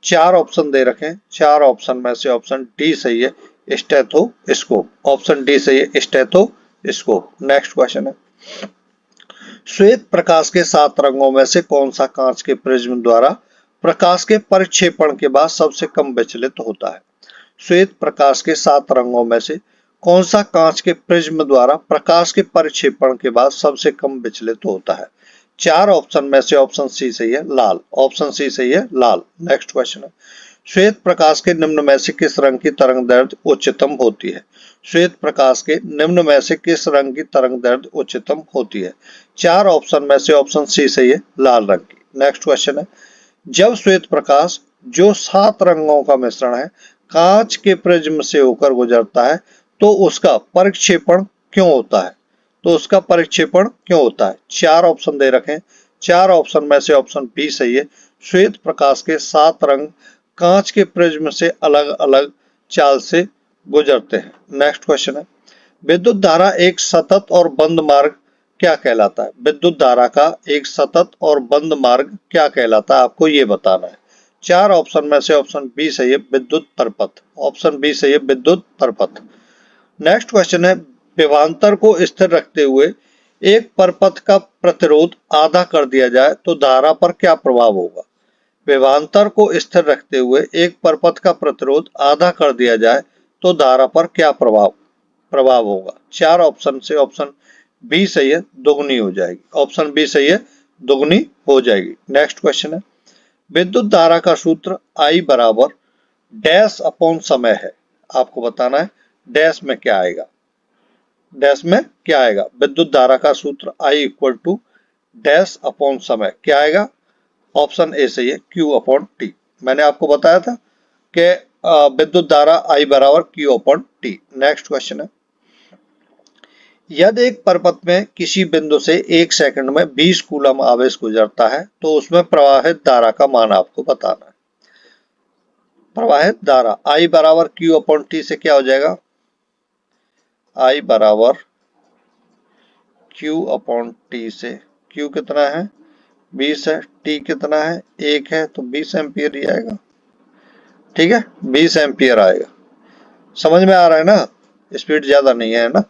Speaker 1: चार ऑप्शन दे रखे हैं, चार ऑप्शन में से ऑप्शन डी सही है, स्टेथोस्कोप। ऑप्शन डी सही है, स्टेथोस्कोप। नेक्स्ट क्वेश्चन है, श्वेत प्रकाश के 7 रंगों में से कौन सा कांच के प्रिज्म द्वारा प्रकाश के परिक्षेपण के बाद सबसे कम विचलित होता है? श्वेत प्रकाश के 7 रंगों में से कौन सा कांच के प्रिज्म द्वारा प्रकाश के परिक्षेपण के बाद सबसे कम विचलित होता है? चार ऑप्शन में से ऑप्शन सी सही है, लाल। ऑप्शन सी सही है, लाल। नेक्स्ट क्वेश्चन है, श्वेत प्रकाश के निम्न में से किस रंग की तरंग दैर्ध्य उच्चतम होती है? श्वेत प्रकाश के निम्न में से किस रंग की तरंग दैर्ध्य उच्चतम होती है? चार ऑप्शन में से ऑप्शन सी सही है, लाल रंग की। नेक्स्ट क्वेश्चन है, जब श्वेत प्रकाश जो 7 रंगों का मिश्रण है कांच के प्रिज्म से होकर गुजरता है तो उसका परिक्षेपण क्यों होता है? तो उसका परिक्षेपण क्यों होता है? चार ऑप्शन दे रखे हैं, चार ऑप्शन में से ऑप्शन बी सही है, श्वेत प्रकाश के 7 रंग कांच के प्रिज्म से अलग अलग चाल से गुजरते हैं। नेक्स्ट क्वेश्चन है, विद्युत धारा एक सतत और बंद मार्ग क्या कहलाता है? विद्युत धारा का एक सतत और बंद मार्ग क्या कहलाता है? आपको ये बताना है। चार ऑप्शन में से ऑप्शन बी सही है, विद्युत परपथ। ऑप्शन बी सही है, विद्युत परपथ। नेक्स्ट क्वेश्चन है, विभवांतर को स्थिर रखते हुए एक परपथ का प्रतिरोध आधा कर दिया जाए तो धारा पर क्या प्रभाव होगा? विभवांतर को स्थिर रखते हुए एक परपथ का प्रतिरोध आधा कर दिया जाए तो धारा पर क्या प्रभाव होगा? चार ऑप्शन से ऑप्शन बी सही है, दोगुनी हो जाएगी। ऑप्शन बी सही है, दोगुनी हो जाएगी। नेक्स्ट क्वेश्चन है, विद्युत धारा का सूत्र I बराबर डैश अपॉन समय है। आपको बताना है डैश में क्या आएगा, डैश में क्या आएगा। विद्युत धारा का सूत्र I equal to dash upon समय क्या आएगा? ऑप्शन ए सही है, Q अपॉन टी। मैंने आपको बताया था कि विद्युत धारा I बराबर Q upon T. Next question है, यदि एक परपथ में किसी बिंदु से 1 सेकंड में 20 कूलम आवेश गुजरता है तो उसमें प्रवाहित धारा का मान आपको बताना है। प्रवाहित धारा I बराबर Q अपॉन टी से क्या हो जाएगा? I बराबर Q अपॉन टी से, Q कितना है? 20 है, T कितना है? 1 है, तो 20 एम्पियर ही आएगा। ठीक है, 20 एम्पियर आएगा। समझ में आ रहा है ना? स्पीड ज्यादा नहीं है ना?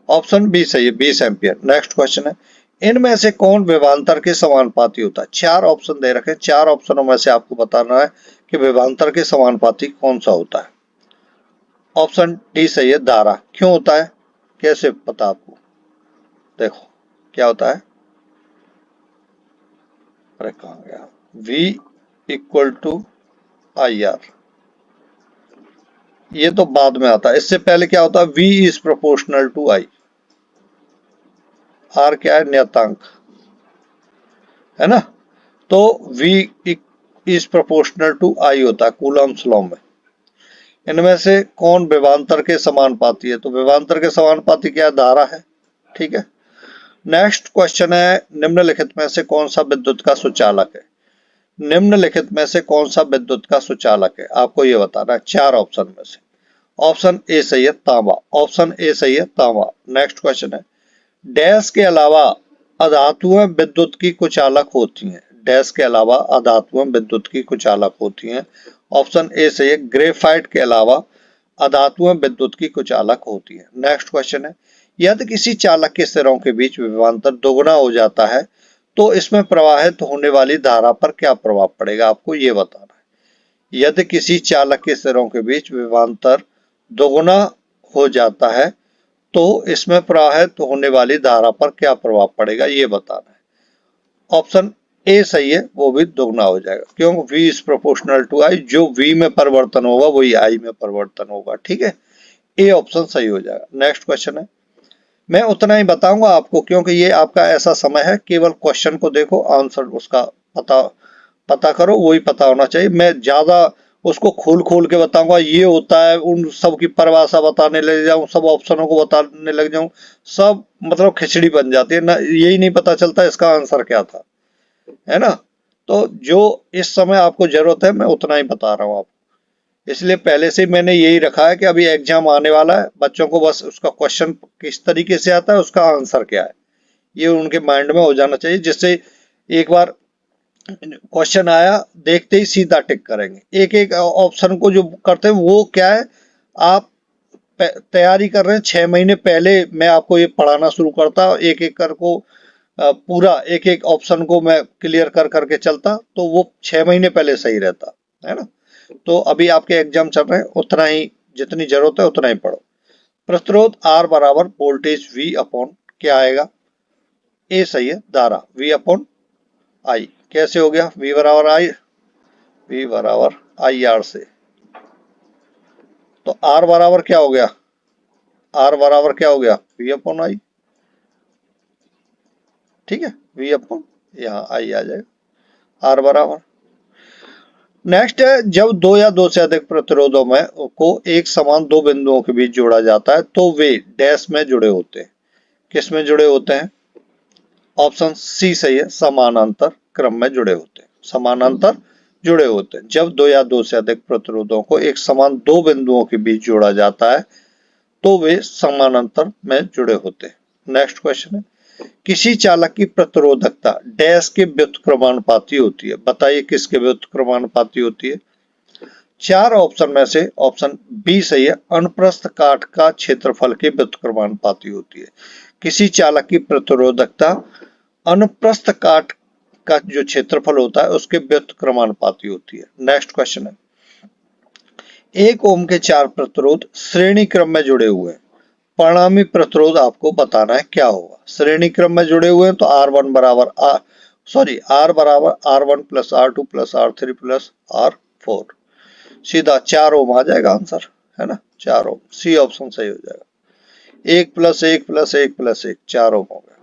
Speaker 1: ऑप्शन बी सही है, 20 एम्पियर। नेक्स्ट क्वेश्चन है, इनमें से कौन विभवांतर के समानुपाती होता है? चार ऑप्शन दे रखे, चार ऑप्शनों में से आपको बताना है कि विभवांतर के समानुपाती कौन सा होता है। ऑप्शन डी सही है, धारा। क्यों होता है, कैसे पता आपको? देखो क्या होता है, अरे कहाँ गया, V इक्वल टू IR, ये तो बाद में आता है। इससे पहले क्या होता है, V is proportional to I। R क्या है, नियतांक है ना। तो V is proportional to I होता है कूलम्स लॉ में। इनमें से कौन विभवांतर के समानुपाती है, तो विभवांतर के समानुपाती क्या है, धारा है। ठीक है, नेक्स्ट क्वेश्चन है, निम्नलिखित में से कौन सा विद्युत का सुचालक है। निम्नलिखित में से कौन सा विद्युत का सुचालक है, आपको ये बताना है 4 ऑप्शन में से। ऑप्शन ए सही है, तांबा। ऑप्शन ए सही है, तांबा। नेक्स्ट क्वेश्चन है, डैश के अलावा अधातुएं विद्युत की कुचालक होती हैं। डैश के अलावा अधातुएं विद्युत की कुचालक होती हैं। ऑप्शन ए सही है, ग्रेफाइट के अलावा अधातुएं विद्युत की कुचालक होती हैं। नेक्स्ट क्वेश्चन है, यदि किसी चालक के सिरों के बीच विभवांतर दोगुना हो जाता है तो इसमें प्रवाहित होने वाली धारा पर क्या प्रभाव पड़ेगा, आपको ये बताना है। यदि किसी चालक के सिरों के बीच विभवांतर दोगुना हो जाता है तो इसमें प्रवाहित होने वाली धारा पर क्या प्रभाव पड़ेगा, ये बताना है। ऑप्शन ए सही है, वो भी दोगुना हो जाएगा, क्योंकि V is proportional to I, जो V में परिवर्तन होगा वही I में परिवर्तन होगा। ठीक है, ए ऑप्शन सही हो जाएगा। नेक्स्ट क्वेश्चन है, मैं उतना ही बताऊंगा आपको क्योंकि ये आपका ऐसा समय है, केवल क्वेश्चन को देखो, आंसर उसका पता करो, वही पता होना चाहिए। मैं ज्यादा उसको खोल खोल के बताऊंगा, ये होता है, उन सब की परिभाषा बताने लग जाऊं, सब ऑप्शनों को बताने लग जाऊं, सब मतलब खिचड़ी बन जाती है ना, यही नहीं पता चलता इसका आंसर क्या था, है ना। तो जो इस समय आपको जरूरत है मैं उतना ही बता रहा हूँ आपको, इसलिए पहले से मैंने यही रखा है कि अभी एग्जाम आने वाला है, बच्चों को बस उसका क्वेश्चन किस तरीके से आता है, उसका आंसर क्या है, ये उनके माइंड में हो जाना चाहिए, जिससे एक बार क्वेश्चन आया देखते ही सीधा टिक करेंगे। एक एक ऑप्शन को जो करते हैं वो क्या है, आप तैयारी कर रहे हैं 6 महीने पहले मैं आपको ये पढ़ाना शुरू करता, एक एक कर को पूरा एक एक ऑप्शन को मैं क्लियर कर करके चलता, तो वो 6 महीने पहले सही रहता है ना। तो अभी आपके एग्जाम चल रहे हैं, उतना ही जितनी जरूरत है उतना ही पढ़ो। प्रतिरोध R बराबर वोल्टेज V अपॉन क्या आएगा, ए सही है, धारा V अपॉन I। कैसे हो गया, V बराबर I R से, तो R बराबर क्या हो गया, R बराबर क्या हो गया, V अपॉन I। ठीक है, V अपॉन यहाँ I आ जाएगा, R बराबर। नेक्स्ट है, जब दो या दो से अधिक प्रतिरोधों में को एक समान दो बिंदुओं के बीच जोड़ा जाता है तो वे डैश में जुड़े होते हैं। किस में जुड़े होते हैं, ऑप्शन सी सही है, समानांतर क्रम में जुड़े होते हैं। समानांतर जुड़े होते हैं, जब दो या दो से अधिक प्रतिरोधों को एक समान दो बिंदुओं के बीच जोड़ा जाता है तो वे समानांतर में जुड़े होते हैं। नेक्स्ट क्वेश्चन है, किसी चालक की प्रतिरोधकता डैश के व्युत्क्रमानुपाती होती है। बताइए किसके व्युत्क्रमानुपाती होती है। 4 ऑप्शन में से ऑप्शन बी सही है, अनुप्रस्थ काट का क्षेत्रफल के व्युत्क्रमानुपाती होती है। किसी चालक की प्रतिरोधकता अनुप्रस्थ काट का जो क्षेत्रफल होता है उसके व्युत्क्रमानुपाती होती है। नेक्स्ट क्वेश्चन है, 1 ओम के 4 प्रतिरोध श्रेणी क्रम में जुड़े हुए हैं, परिणामी प्रतिरोध आपको बताना है क्या होगा। श्रेणी क्रम में जुड़े हुए हैं तो R1 बराबर R बराबर R1 plus R2 plus R3 plus R4, सीधा 4 ओम आ जाएगा आंसर, है ना, 4 ओम, सी ऑप्शन सही हो जाएगा। 1 प्लस 1 प्लस 1 प्लस 1, 4 ओम हो गया।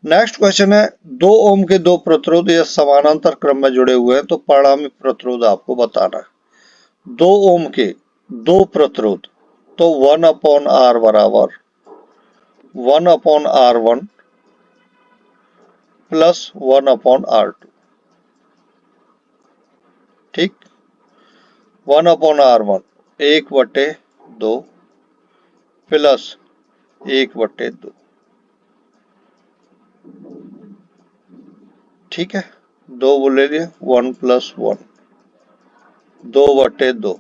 Speaker 1: नेक्स्ट क्वेश्चन है, 2 ओम के 2 प्रतिरोध या समानांतर क्रम में जुड़े हुए हैं तो परिणामी प्रतिरोध आपको बताना है। 2 ओम के 2 प्रतिरोध, तो 1 अपॉन R बराबर 1 upon R1 plus 1 upon R2। ठीक, 1 अपॉन R1 1/2 प्लस 1/2। ठीक है, 2 बोले लिए, 1 प्लस 1 2/2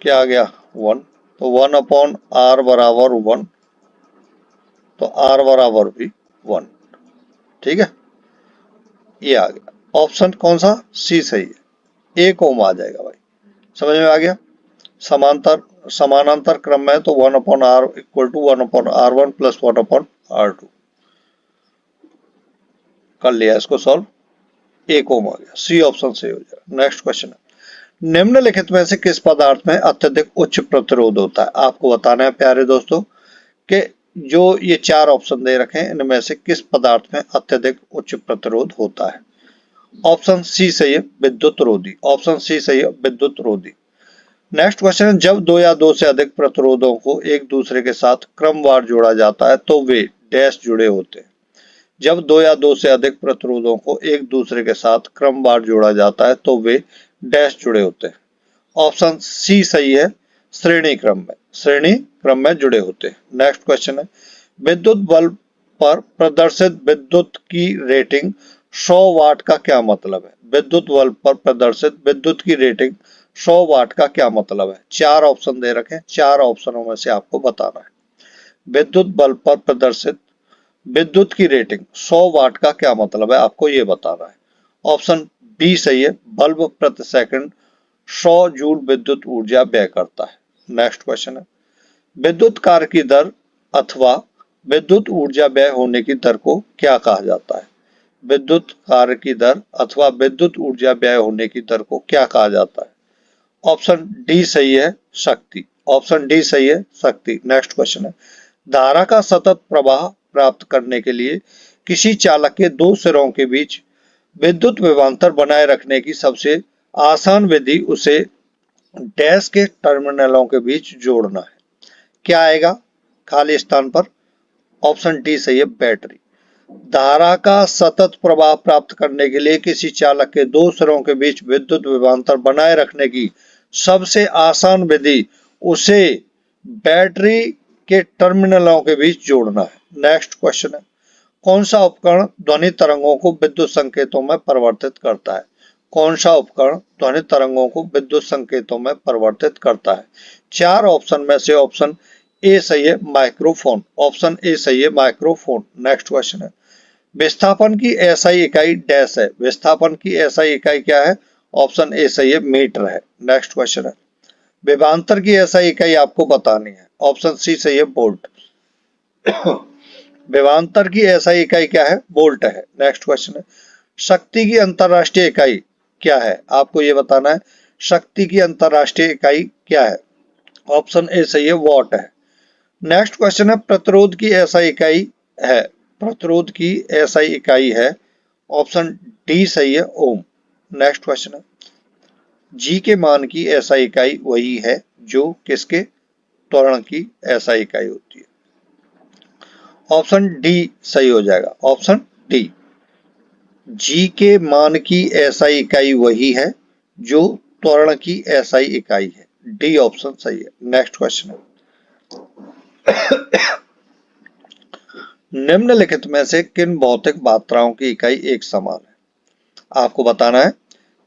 Speaker 1: क्या आ गया 1, तो 1 अपॉन R बराबर 1, तो R बराबर भी 1। ठीक है, ये आ गया ऑप्शन कौन सा, सी सही है, 1 ओम आ जाएगा भाई, समझ में आ गया। समानांतर क्रम में तो 1 upon R equal to 1 upon R1 plus 1 upon R2, कर लिया इसको सॉल्व, 1 ओम आ गया, सी ऑप्शन सही हो जाएगा। नेक्स्ट क्वेश्चन है, निम्नलिखित में से किस पदार्थ में अत्यधिक उच्च प्रतिरोध होता है। आपको बताना है प्यारे दोस्तों कि जो ये चार ऑप्शन दे रखे हैं इनमें से किस पदार्थ में अत्यधिक उच्च प्रतिरोध होता है? ऑप्शन सी सही है, विद्युत रोधी। ऑप्शन सी सही है, विद्युत रोधी। नेक्स्ट क्वेश्चन है, जब दो या दो से अधिक प्रतिरोधों को एक दूसरे के साथ क्रमवार जोड़ा जाता है तो वे डैश जुड़े होते हैं। जब दो या दो से अधिक प्रतिरोधों को एक दूसरे के साथ क्रमवार जोड़ा जाता है तो वे डैश जुड़े होते हैं। ऑप्शन सी सही है, श्रेणी क्रम में जुड़े होते हैं। नेक्स्ट क्वेश्चन है, विद्युत बल्ब पर प्रदर्शित विद्युत की रेटिंग 100 वाट का क्या मतलब है? विद्युत बल्ब पर प्रदर्शित विद्युत की रेटिंग 100 वाट का क्या मतलब है? चार ऑप्शन दे रखे हैं, चार ऑप्शनों में से आपको बताना है। विद्युत बल्ब पर प्रदर्शित विद्युत की रेटिंग 100 वाट का क्या मतलब है, आपको ये बताना है। ऑप्शन बी सही है, बल्ब प्रति सेकंड 100 जूल विद्युत ऊर्जा व्यय करता है। नेक्स्ट क्वेश्चन है, विद्युत कार्य की दर अथवा विद्युत ऊर्जा व्यय होने की दर को क्या कहा जाता है? विद्युत कार्य की दर अथवा विद्युत ऊर्जा व्यय होने की दर को क्या कहा जाता है? ऑप्शन डी सही है, शक्ति। ऑप्शन डी सही है, शक्ति। नेक्स्ट क्वेश्चन है, धारा का सतत प्रवाह प्राप्त करने के लिए किसी चालक के दो सिरों के बीच विद्युत विभवांतर बनाए रखने की सबसे आसान विधि उसे डैश के टर्मिनलों के बीच जोड़ना है। क्या आएगा खाली स्थान पर? ऑप्शन डी सही है, बैटरी। धारा का सतत प्रवाह प्राप्त करने के लिए किसी चालक के दो सिरों के बीच विद्युत विभवांतर बनाए रखने की सबसे आसान विधि उसे बैटरी के टर्मिनलों के बीच जोड़ना है। नेक्स्ट क्वेश्चन है, कौन सा उपकरण ध्वनि तरंगों को विद्युत संकेतों में परिवर्तित करता है? कौन सा उपकरण ध्वनि तरंगों को विद्युत संकेतों में परिवर्तित करता है? चार ऑप्शन में से ऑप्शन ए सही है, माइक्रोफोन। ऑप्शन ए सही है, माइक्रोफोन। नेक्स्ट क्वेश्चन है, विस्थापन की एसआई इकाई डैश है। विस्थापन की एसआई इकाई क्या है? ऑप्शन ए सही है, मीटर है। नेक्स्ट क्वेश्चन है, विभवांतर की एसआई इकाई आपको बतानी है। ऑप्शन सी सही है, वोल्ट। विभवांतर की एसआई इकाई क्या है? वोल्ट है। नेक्स्ट क्वेश्चन है, शक्ति की अंतरराष्ट्रीय इकाई क्या है? आपको ये बताना है, शक्ति की अंतरराष्ट्रीय इकाई क्या है? ऑप्शन ए सही है, वॉट है। नेक्स्ट क्वेश्चन है, प्रतिरोध की एसआई इकाई है। प्रतिरोध की एसआई इकाई है। ऑप्शन डी सही है, ओम। नेक्स्ट क्वेश्चन है, जी के मान की एसआई इकाई वही है जो किसके? त्वरण की एसआई इकाई होती है। ऑप्शन डी सही हो जाएगा, ऑप्शन डी। जी के मान की एसआई इकाई वही है जो त्वरण की एसआई इकाई है। डी ऑप्शन सही है। नेक्स्ट क्वेश्चन है, निम्नलिखित में से किन भौतिक मात्राओं की इकाई एक समान है? आपको बताना है,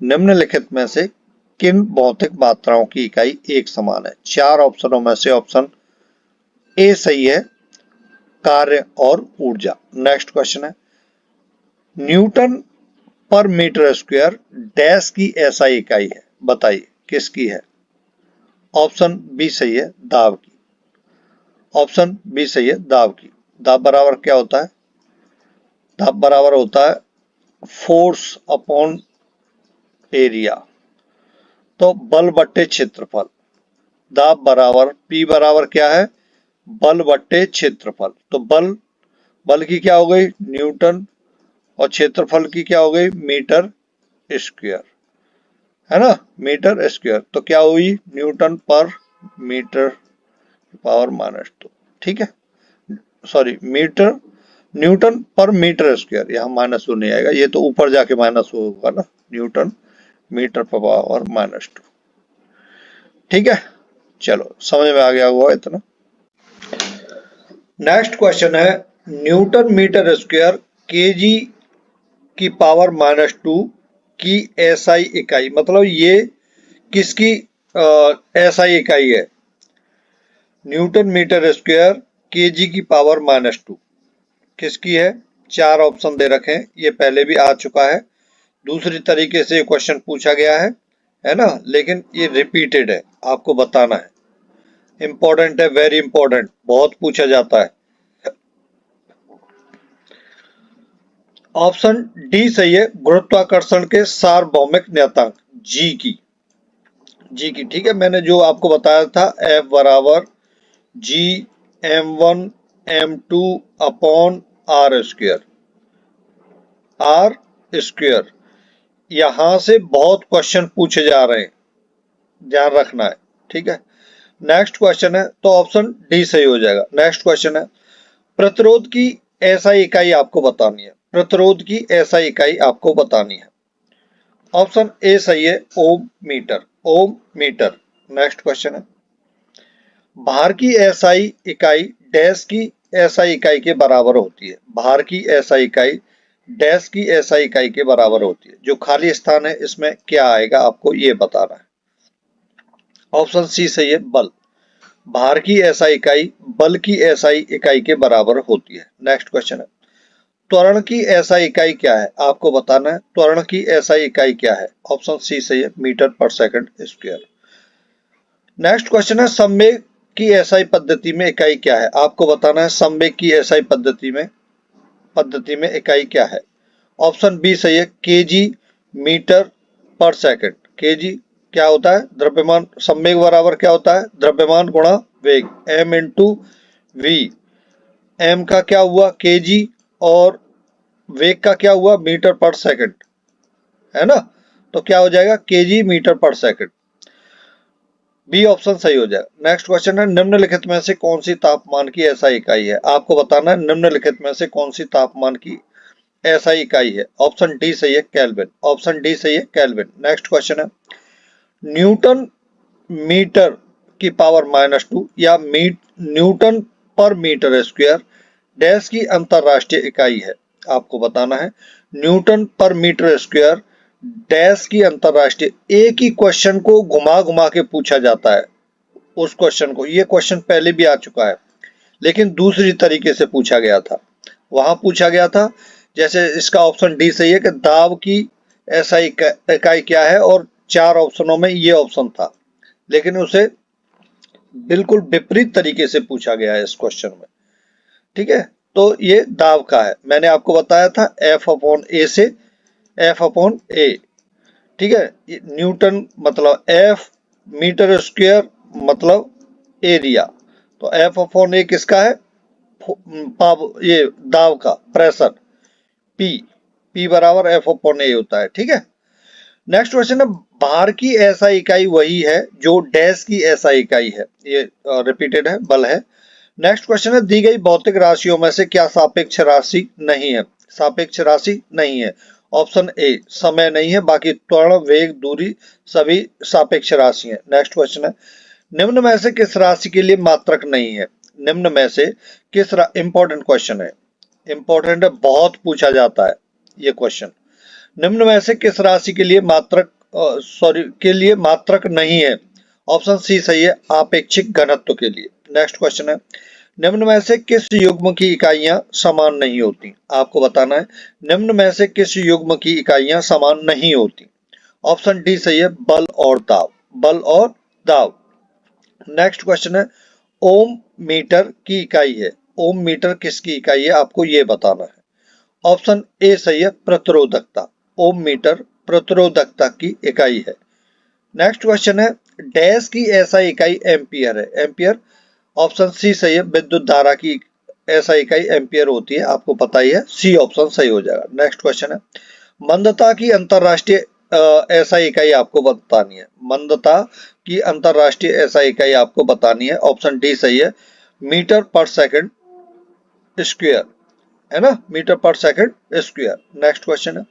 Speaker 1: निम्नलिखित में से किन भौतिक मात्राओं की इकाई एक समान है? चार ऑप्शनों में से ऑप्शन ए सही है, कार्य और ऊर्जा। नेक्स्ट क्वेश्चन है, न्यूटन पर मीटर स्क्वायर डैश की एसआई इकाई है, बताइए किसकी है? ऑप्शन बी सही है, दाब की। ऑप्शन बी सही है, दाब की। दाब बराबर क्या होता है? दाब बराबर होता है फोर्स अपॉन एरिया, तो बल बट्टे क्षेत्रफल। दाब बराबर P बराबर क्या है? बल बट्टे क्षेत्रफल। तो बल की क्या हो गई? न्यूटन, और क्षेत्रफल की क्या हो गई? मीटर स्क्वायर, है ना, मीटर स्क्वायर। तो क्या हुई? न्यूटन पर मीटर पावर -2। ठीक है, सॉरी, न्यूटन पर मीटर स्क्वायर, यहाँ -2 नहीं आएगा, ये तो ऊपर जाके -2 होगा ना, न्यूटन मीटर पर पावर -2। ठीक है, चलो समझ में आ गया हुआ इतना। नेक्स्ट क्वेश्चन है, न्यूटन मीटर स्क्वायर केजी की पावर -2 की एसआई इकाई, मतलब ये किसकी एसआई इकाई है? न्यूटन मीटर स्क्वायर केजी की पावर -2 किसकी है? चार ऑप्शन दे रखे हैं, ये पहले भी आ चुका है, दूसरी तरीके से क्वेश्चन पूछा गया है ना, लेकिन ये रिपीटेड है, आपको बताना है। इंपॉर्टेंट है, वेरी इंपॉर्टेंट, बहुत पूछा जाता है। ऑप्शन डी सही है, गुरुत्वाकर्षण के सार्वभौमिक नियतांक जी की। ठीक है, मैंने जो आपको बताया था F बराबर G m1 m2 upon R square. R square, यहां से बहुत क्वेश्चन पूछे जा रहे हैं, ध्यान रखना है, ठीक है। नेक्स्ट क्वेश्चन है, तो ऑप्शन डी सही हो जाएगा। नेक्स्ट क्वेश्चन है, प्रतिरोध की एसआई इकाई आपको बतानी है। प्रतिरोध की एसआई इकाई आपको बतानी है। ऑप्शन ए सही है, ओम मीटर। ओम मीटर। नेक्स्ट क्वेश्चन है, भार की एसआई इकाई डैश की एसआई इकाई के बराबर होती है। भार की एसआई इकाई डैश की एसआई इकाई के बराबर होती है। जो खाली स्थान है इसमें क्या आएगा आपको ये बताना है। ऑप्शन सी सही है, बल। भार की एसआई इकाई बल की एसआई इकाई के बराबर होती है। नेक्स्ट क्वेश्चन है, त्वरण की एसआई इकाई क्या है आपको बताना है। त्वरण की एसआई इकाई क्या है। ऑप्शन सी सही है, मीटर पर सेकंड स्क्वायर। नेक्स्ट क्वेश्चन है, संवेग की एसआई पद्धति में इकाई क्या है आपको बताना है। संवेग की एसआई पद्धति में इकाई क्या है। ऑप्शन बी सही है, केजी मीटर पर सेकंड। केजी क्या होता है, द्रव्यमान। संवेग बराबर क्या होता है, द्रव्यमान गुणा वेग, m इंटू वी। m का क्या हुआ, केजी, और वेग का क्या हुआ, मीटर पर सेकंड, है ना। तो क्या हो जाएगा, केजी मीटर पर सेकंड। बी ऑप्शन सही हो जाएगा। नेक्स्ट क्वेश्चन है, निम्नलिखित में से कौन सी तापमान की एसआई इकाई है आपको बताना है। निम्नलिखित में से कौन सी तापमान की एसआई इकाई है। ऑप्शन डी सही है, केल्विन। ऑप्शन डी सही है, केल्विन। नेक्स्ट क्वेश्चन है, न्यूटन मीटर की पावर -2 या न्यूटन पर मीटर स्क्वायर डैश की अंतरराष्ट्रीय इकाई है आपको बताना है। न्यूटन पर मीटर स्क्वायर डैश की अंतरराष्ट्रीय। एक ही क्वेश्चन को घुमा घुमा के पूछा जाता है उस क्वेश्चन को। ये क्वेश्चन पहले भी आ चुका है लेकिन दूसरी तरीके से पूछा गया था। वहां पूछा गया था, जैसे इसका ऑप्शन डी सही है कि दाब की एसआई इकाई क्या है, और 4 ऑप्शनों में ये ऑप्शन था, लेकिन उसे बिल्कुल विपरीत तरीके से पूछा गया है इस क्वेश्चन में, ठीक है। तो ये दाब का है, मैंने आपको बताया था एफ अपॉन ए से एफ अपॉन ए, ठीक है। न्यूटन मतलब एफ, मीटर स्क्वायर मतलब एरिया। तो एफ अपॉन ए किसका है, ये दाब का, प्रेशर, पी। पी बराबर एफ अपॉन ए होता है, ठीक है। नेक्स्ट क्वेश्चन है, भार की एसआई इकाई वही है जो डैश की एसआई इकाई है। ये रिपीटेड है, बल है। नेक्स्ट क्वेश्चन है, दी गई भौतिक राशियों में से क्या सापेक्ष राशि नहीं है। सापेक्ष राशि नहीं है। ऑप्शन ए, समय नहीं है, बाकी त्वरण, वेग, दूरी सभी सापेक्ष राशि है। नेक्स्ट क्वेश्चन है, निम्न में से किस राशि के लिए मात्रक नहीं है। निम्न में से किस इंपॉर्टेंट क्वेश्चन है, इंपॉर्टेंट है, बहुत पूछा जाता है ये क्वेश्चन। निम्न में से किस राशि के लिए मात्रक नहीं है। ऑप्शन सी सही है, आपेक्षिक घनत्व के लिए। नेक्स्ट क्वेश्चन है, निम्न में से किस युग्म की इकाइयां समान नहीं होती आपको बताना है। निम्न में से किस युग्म की इकाइयां समान नहीं होती। ऑप्शन डी सही है, बल और दाब। बल और दाब। नेक्स्ट क्वेश्चन है, ओम मीटर की इकाई है। ओम मीटर किसकी इकाई है आपको ये बताना है। ऑप्शन ए सही है, प्रतिरोधकता। ओम मीटर प्रतिरोधकता की इकाई है। नेक्स्ट क्वेश्चन है, डैश की एसआई इकाई एम्पियर है। एम्पियर। ऑप्शन सी सही है, विद्युत धारा की एसआई इकाई एम्पियर होती है, आपको पता ही है। सी ऑप्शन सही हो जाएगा। नेक्स्ट क्वेश्चन है, मंदता की अंतरराष्ट्रीय एसआई इकाई आपको बतानी है। मंदता की अंतरराष्ट्रीय एसआई इकाई आपको बतानी है। ऑप्शन डी सही है, मीटर पर सेकंड स्क्वायर, है ना, मीटर पर सेकंड स्क्वायर। नेक्स्ट क्वेश्चन है,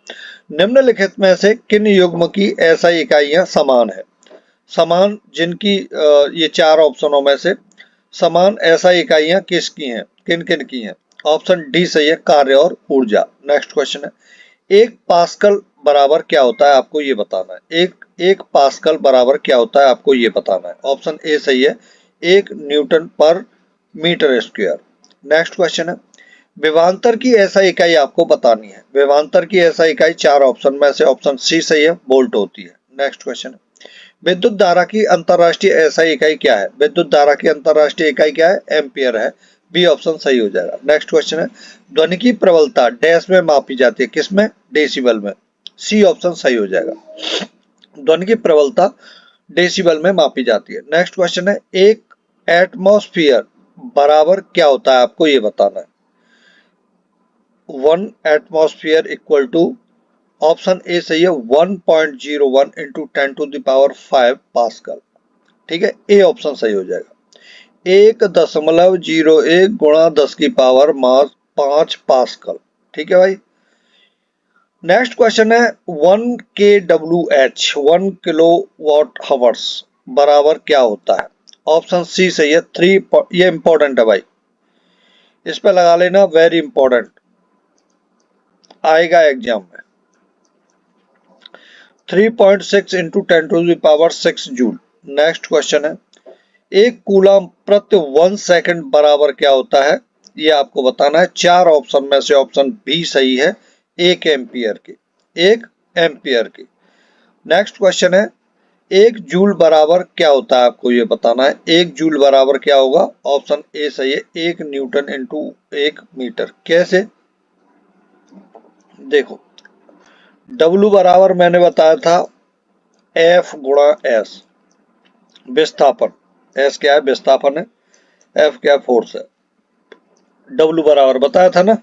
Speaker 1: निम्नलिखित में से किन युग्म की एसआई इकाइयां समान है। समान जिनकी ये 4 ऑप्शनों में से समान एसआई इकाइयां किसकी हैं, किन किन की हैं। ऑप्शन डी सही है, कार्य और ऊर्जा। नेक्स्ट क्वेश्चन है, एक पास्कल बराबर क्या होता है आपको ये बताना है। एक पास्कल बराबर क्या होता है आपको ये बताना है। ऑप्शन ए सही है, 1 न्यूटन पर मीटर स्क्वायर। नेक्स्ट क्वेश्चन है, विभवांतर की एसआई इकाई आपको बतानी है। विभवांतर की एसआई इकाई 4 ऑप्शन में से ऑप्शन सी सही है, वोल्ट होती है। नेक्स्ट क्वेश्चन है, विद्युत धारा की अंतरराष्ट्रीय एसआई इकाई क्या है। विद्युत धारा की अंतरराष्ट्रीय इकाई क्या है, एम्पियर है। बी ऑप्शन सही हो जाएगा। नेक्स्ट क्वेश्चन है, ध्वनि की प्रबलता डैश में मापी जाती है, किसमें, डेसिबल में। सी ऑप्शन सही हो जाएगा। ध्वनि की प्रबलता डेसिबल में मापी जाती है। नेक्स्ट क्वेश्चन है, एक एटमॉस्फेयर बराबर क्या होता है आपको ये बताना है। 1 atmosphere equal to, option A सही है, 1.01 इंटू 10⁵ पास्कल। ठीक है, ए ऑप्शन सही हो जाएगा। 1.01 गुणा 10⁻5 पास्कल। ठीक है भाई। नेक्स्ट क्वेश्चन है 1 kWh 1 किलोवाट हावर्स बराबर क्या होता है। ऑप्शन सी सही है 3, ये इंपॉर्टेंट है भाई, इस पे लगा लेना, वेरी इंपॉर्टेंट, आएगा एग्जाम में। 3.6 इंटू 10⁶ जूल। नेक्स्ट क्वेश्चन है 1 कूलम प्रति 1 सेकंड बराबर क्या होता है, ये आपको बताना है। 4 ऑप्शन में से ऑप्शन बी सही है, 1 एम्पियर के, 1 एम्पियर के। नेक्स्ट क्वेश्चन है 1 जूल बराबर क्या होता है, आपको ये बताना है। 1 जूल बराबर क्या होगा, ऑप्शन ए सही है, 1 न्यूटन इंटू 1 मीटर। कैसे, देखो W बराबर मैंने बताया था F गुणा S, विस्थापन, S क्या है, विस्थापन है, F क्या है, फोर्स है, W बराबर बताया था ना।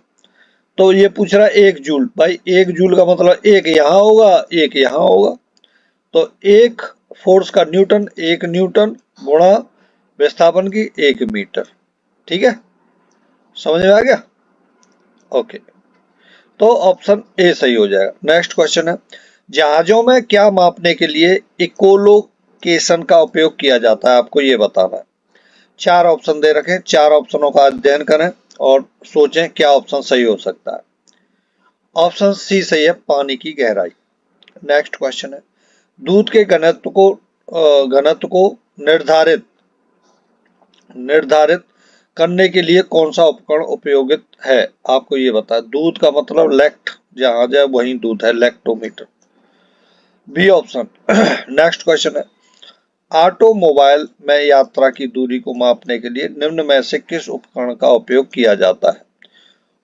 Speaker 1: तो ये पूछ रहा है 1 जूल, भाई 1 जूल का मतलब एक यहाँ होगा, एक यहाँ होगा, तो एक फोर्स का न्यूटन, 1 न्यूटन गुणा विस्थापन की 1 मीटर। ठीक है, समझ में आ गया। ओके, तो ऑप्शन ए सही हो जाएगा। नेक्स्ट क्वेश्चन है जहाजों में क्या मापने के लिए इकोलोकेशन का उपयोग किया जाता है, आपको ये बताना है। 4 ऑप्शन दे रखे, 4 ऑप्शनों का अध्ययन करें और सोचें क्या ऑप्शन सही हो सकता है। ऑप्शन सी सही है, पानी की गहराई। नेक्स्ट क्वेश्चन है दूध के घनत्व को निर्धारित निर्धारित करने के लिए कौन सा उपकरण उपयोगित है, आपको ये बता। दूध का मतलब लैक्ट, जहां जाए वहीं दूध है, lactometer, B option. Next question है ऑटोमोबाइल में यात्रा की दूरी को मापने के लिए निम्न में से किस उपकरण का उपयोग किया जाता है।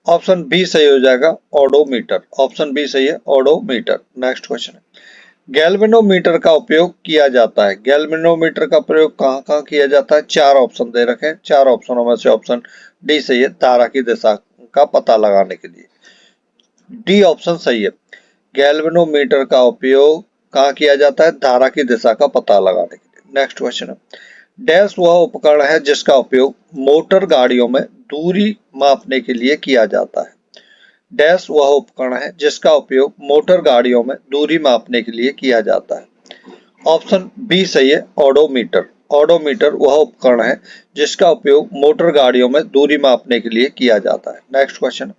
Speaker 1: ऑप्शन बी सही हो जाएगा, ऑडोमीटर। ऑप्शन बी सही है, ऑडोमीटर। नेक्स्ट क्वेश्चन है गैल्वेनोमीटर का उपयोग किया जाता है। गैल्वेनोमीटर का प्रयोग कहाँ कहाँ किया जाता है, 4 ऑप्शन दे रखे हैं, 4 ऑप्शनों में से ऑप्शन डी सही है, धारा की दिशा का पता लगाने के लिए, डी ऑप्शन सही है। गैल्वेनोमीटर का उपयोग कहाँ किया जाता है, धारा की दिशा का पता लगाने के लिए। नेक्स्ट क्वेश्चन है डैश वह उपकरण है जिसका उपयोग मोटर गाड़ियों में दूरी मापने के लिए किया जाता है। डैश वह उपकरण है जिसका उपयोग मोटर गाड़ियों में दूरी मापने के लिए किया जाता है। ऑप्शन बी सही है, ऑडोमीटर। ऑडोमीटर वह उपकरण है जिसका उपयोग मोटर गाड़ियों में दूरी मापने के लिए किया जाता है। नेक्स्ट क्वेश्चन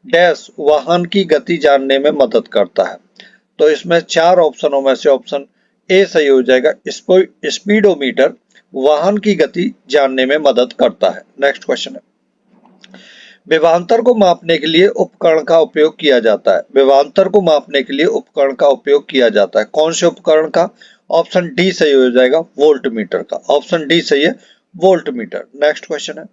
Speaker 1: डैश वाहन की गति जानने में मदद करता है। तो इसमें 4 ऑप्शनों में से ऑप्शन ए सही हो जाएगा, स्पीडोमीटर वाहन की गति जानने में मदद करता है। नेक्स्ट क्वेश्चन है विभवांतर को मापने के लिए उपकरण का उपयोग किया जाता है। विभवांतर को मापने के लिए उपकरण का उपयोग किया जाता है, कौन से उपकरण का, ऑप्शन डी सही हो जाएगा, वोल्टमीटर का। ऑप्शन डी सही है, वोल्टमीटर। नेक्स्ट क्वेश्चन है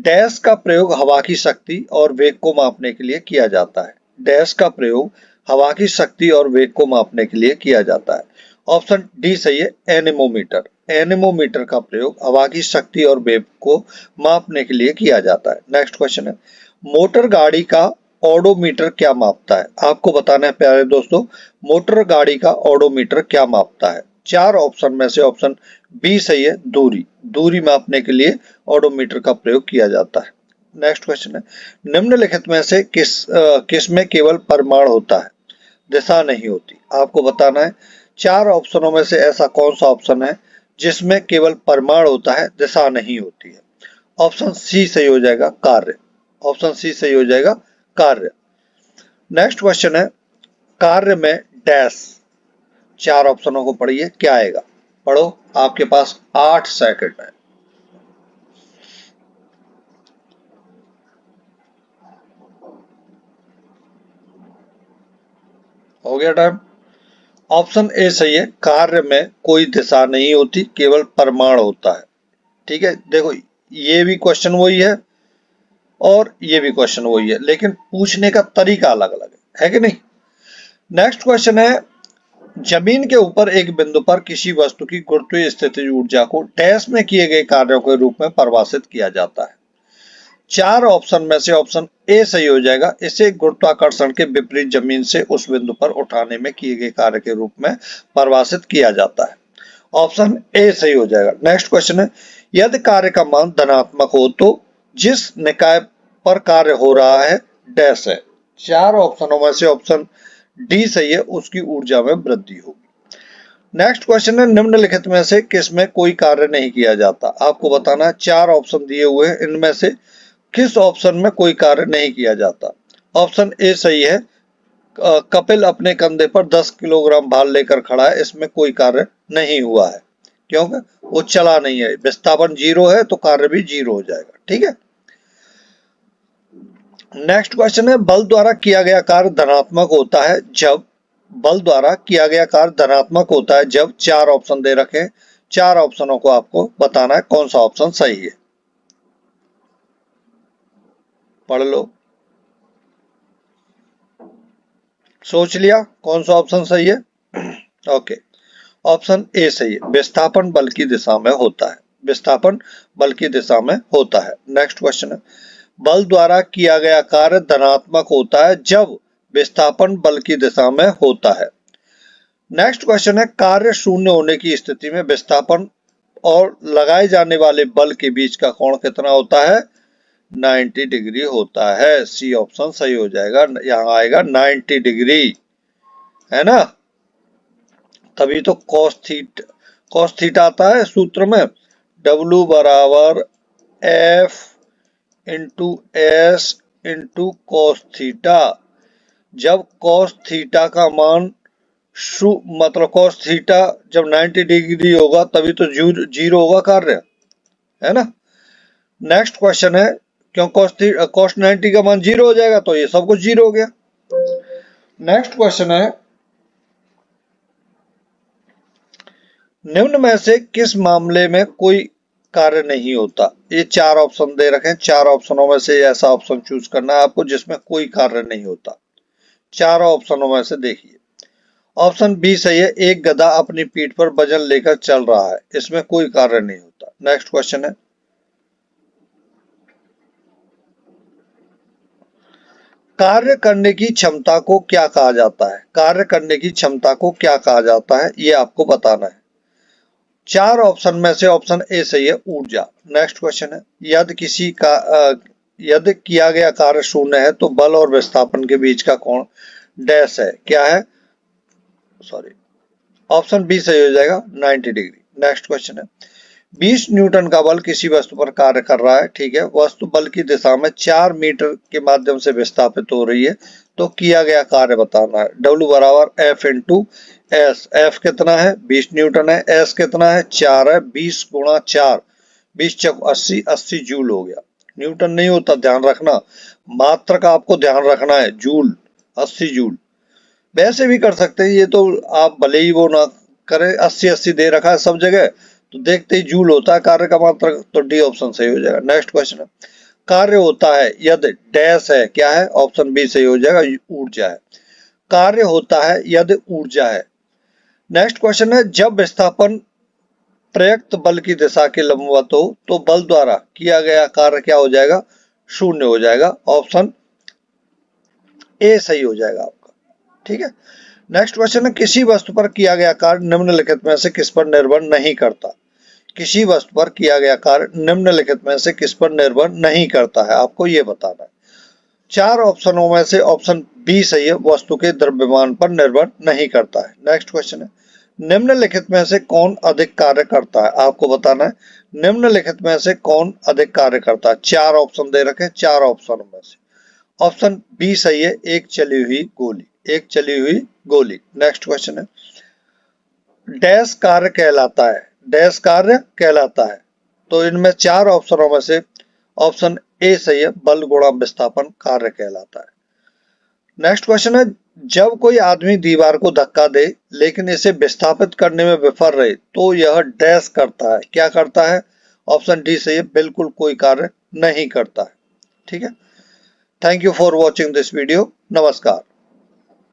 Speaker 1: डैश का प्रयोग हवा की शक्ति और वेग को मापने के लिए किया जाता है। डैश का प्रयोग हवा की शक्ति और वेग को मापने के लिए किया जाता है। ऑप्शन डी सही है, एनेमोमीटर। एनेमोमीटर का प्रयोग हवा की शक्ति और वेग को मापने के लिए किया जाता है। नेक्स्ट क्वेश्चन है मोटर गाड़ी का ऑडोमीटर क्या मापता है, आपको बताना है प्यारे दोस्तों, मोटर गाड़ी का ऑडोमीटर क्या मापता है। 4 ऑप्शन में से ऑप्शन बी सही है, दूरी। दूरी मापने के लिए ऑडोमीटर का प्रयोग किया जाता है। नेक्स्ट क्वेश्चन है निम्नलिखित में से किस में केवल परिमाण होता है, दिशा नहीं होती, आपको बताना है। 4 ऑप्शनों में से ऐसा कौन सा ऑप्शन है जिसमें केवल परिमाण होता है, दिशा नहीं होती है। ऑप्शन सी सही हो जाएगा, कार्य। ऑप्शन सी सही हो जाएगा, कार्य। नेक्स्ट क्वेश्चन है कार्य में डैश, 4 ऑप्शनों को पढ़िए, क्या आएगा, पढ़ो, आपके पास 8 सेकंड है। हो गया टाइम। ऑप्शन ए सही है, कार्य में कोई दिशा नहीं होती, केवल परिमाण होता है। ठीक है, देखो ये भी क्वेश्चन वही है और ये भी क्वेश्चन वही है, लेकिन पूछने का तरीका अलग अलग है कि नहीं। नेक्स्ट क्वेश्चन है जमीन के ऊपर एक बिंदु पर किसी वस्तु की गुरुत्वीय स्थिति ऊर्जा को डैश में किए गए कार्यों के रूप में परिभाषित किया जाता है। 4 ऑप्शन में से ऑप्शन ए सही हो जाएगा। इसे गुरुत्वाकर्षण के विपरीत जमीन से उस बिंदु पर उठाने में किए गए कार्य के रूप में परिभाषित किया जाता है। ऑप्शन ए सही हो जाएगा। नेक्स्ट क्वेश्चन है, यदि कार्य का मान धनात्मक हो तो जिस निकाय पर कार्य हो रहा है डैश है। 4 ऑप्शनों में से ऑप्शन डी सही है, उसकी ऊर्जा में वृद्धि होगी। नेक्स्ट क्वेश्चन है, निम्नलिखित में से किसमें कोई कार्य नहीं किया जाता। आपको बताना है, 4 ऑप्शन दिए हुए हैं, इनमें से किस ऑप्शन में कोई कार्य नहीं किया जाता। ऑप्शन ए सही है, कपिल अपने कंधे पर 10 किलोग्राम भार लेकर खड़ा है, इसमें कोई कार्य नहीं हुआ है क्योंकि वो चला नहीं है। विस्थापन 0 है तो कार्य भी 0 हो जाएगा। ठीक है। नेक्स्ट क्वेश्चन है, बल द्वारा किया गया कार्य धनात्मक होता है जब, बल द्वारा किया गया कार्य धनात्मक होता है जब 4 ऑप्शन दे रखे। 4 ऑप्शनों को आपको बताना है कौन सा ऑप्शन सही है। पढ़ लो, सोच लिया कौन सा ऑप्शन सही है। ओके, ऑप्शन ए सही है, विस्थापन बल की दिशा में होता है। विस्थापन बल की दिशा में होता है। नेक्स्ट क्वेश्चन है, बल द्वारा किया गया कार्य धनात्मक होता है जब विस्थापन बल की दिशा में होता है। नेक्स्ट क्वेश्चन है, कार्य शून्य होने की स्थिति में विस्थापन और लगाए जाने वाले बल के बीच का कोण कितना होता है। 90 डिग्री होता है। सी ऑप्शन सही हो जाएगा। यहां आएगा 90 डिग्री, है ना। तभी तो कॉस थीटा आता है सूत्र में, W बराबर F into S into cos theta. जब कॉस थीटा का मान मतलब कॉस थीटा जब 90 डिग्री होगा तभी तो 0 होगा कार्य, है ना। नेक्स्ट क्वेश्चन है, क्यों कॉस 90 का मान 0 हो जाएगा तो ये सब कुछ 0 हो गया। नेक्स्ट क्वेश्चन है, निम्न में से किस मामले में कोई कार्य नहीं होता। ये 4 ऑप्शन दे रखे हैं। 4 ऑप्शनों में से ऐसा ऑप्शन चूज करना है आपको जिसमें कोई कार्य नहीं होता। 4 ऑप्शनों में से देखिए, ऑप्शन बी सही है, एक गधा अपनी पीठ पर वजन लेकर चल रहा है, इसमें कोई कार्य नहीं होता। नेक्स्ट क्वेश्चन है, कार्य करने की क्षमता को क्या कहा जाता है। कार्य करने की क्षमता को क्या कहा जाता है ये आपको बताना है। 4 ऑप्शन में से ऑप्शन ए सही है, ऊर्जा। नेक्स्ट क्वेश्चन है, यदि किया गया कार्य शून्य है तो बल और विस्थापन के बीच का कोण डैश है, क्या है, सॉरी ऑप्शन बी सही हो जाएगा, 90 डिग्री। नेक्स्ट क्वेश्चन है, 20 न्यूटन का बल किसी वस्तु पर कार्य कर रहा है। ठीक है, वस्तु बल की दिशा में 4 मीटर के माध्यम से विस्थापित हो रही है, तो किया गया कार्य बताना है। W बराबर F इंटू एस। F कितना है, 20 न्यूटन है। S कितना है, 4 है। 20 गुणा 4, 20 चौक 80, 80 जूल हो गया। न्यूटन नहीं होता, ध्यान रखना, मात्रा का आपको ध्यान रखना है। Joule, 80 joule. वैसे भी कर सकते हैं, ये तो आप भले ही वो ना करें, 80-80 दे रखा है सब जगह तो देखते ही जूल होता है कार्य का मात्रा, तो डी ऑप्शन सही हो जाएगा। नेक्स्ट क्वेश्चन है, कार्य होता है यदि डैश है, क्या है, ऑप्शन बी सही हो जाएगा, ऊर्जा है। कार्य होता है यदि ऊर्जा है। नेक्स्ट क्वेश्चन है, जब विस्थापन प्रयुक्त बल की दिशा के लंबवत हो तो बल द्वारा किया गया कार्य क्या हो जाएगा, शून्य हो जाएगा। ऑप्शन ए सही हो जाएगा आपका। ठीक है। नेक्स्ट क्वेश्चन है, किसी वस्तु पर किया गया कार्य निम्नलिखित में से किस पर निर्भर नहीं करता। किसी वस्तु पर किया गया कार्य निम्नलिखित में से किस पर निर्भर नहीं करता है, आपको यह बताना है। 4 ऑप्शनों में से ऑप्शन बी सही है, वस्तु के द्रव्यमान पर निर्भर नहीं करता है। नेक्स्ट क्वेश्चन है, निम्नलिखित में से कौन अधिक कार्य करता है, आपको बताना है। निम्नलिखित में से कौन अधिक कार्य करता है। 4 ऑप्शन दे रखे, 4 ऑप्शनों में से ऑप्शन बी सही है, एक चली हुई गोली। एक चली हुई गोली। नेक्स्ट क्वेश्चन है, डैश कार्य कहलाता है। डैश कार्य कहलाता है, तो इनमें 4 ऑप्शनों में से ऑप्शन ए सही है, बल गुणा विस्थापन कार्य कहलाता है। नेक्स्ट क्वेश्चन है, जब कोई आदमी दीवार को धक्का दे लेकिन इसे विस्थापित करने में विफल रहे तो यह डैश करता है, क्या करता है। ऑप्शन डी सही है, बिल्कुल कोई कार्य नहीं करता है। ठीक है। Thank you for watching this video. नमस्कार।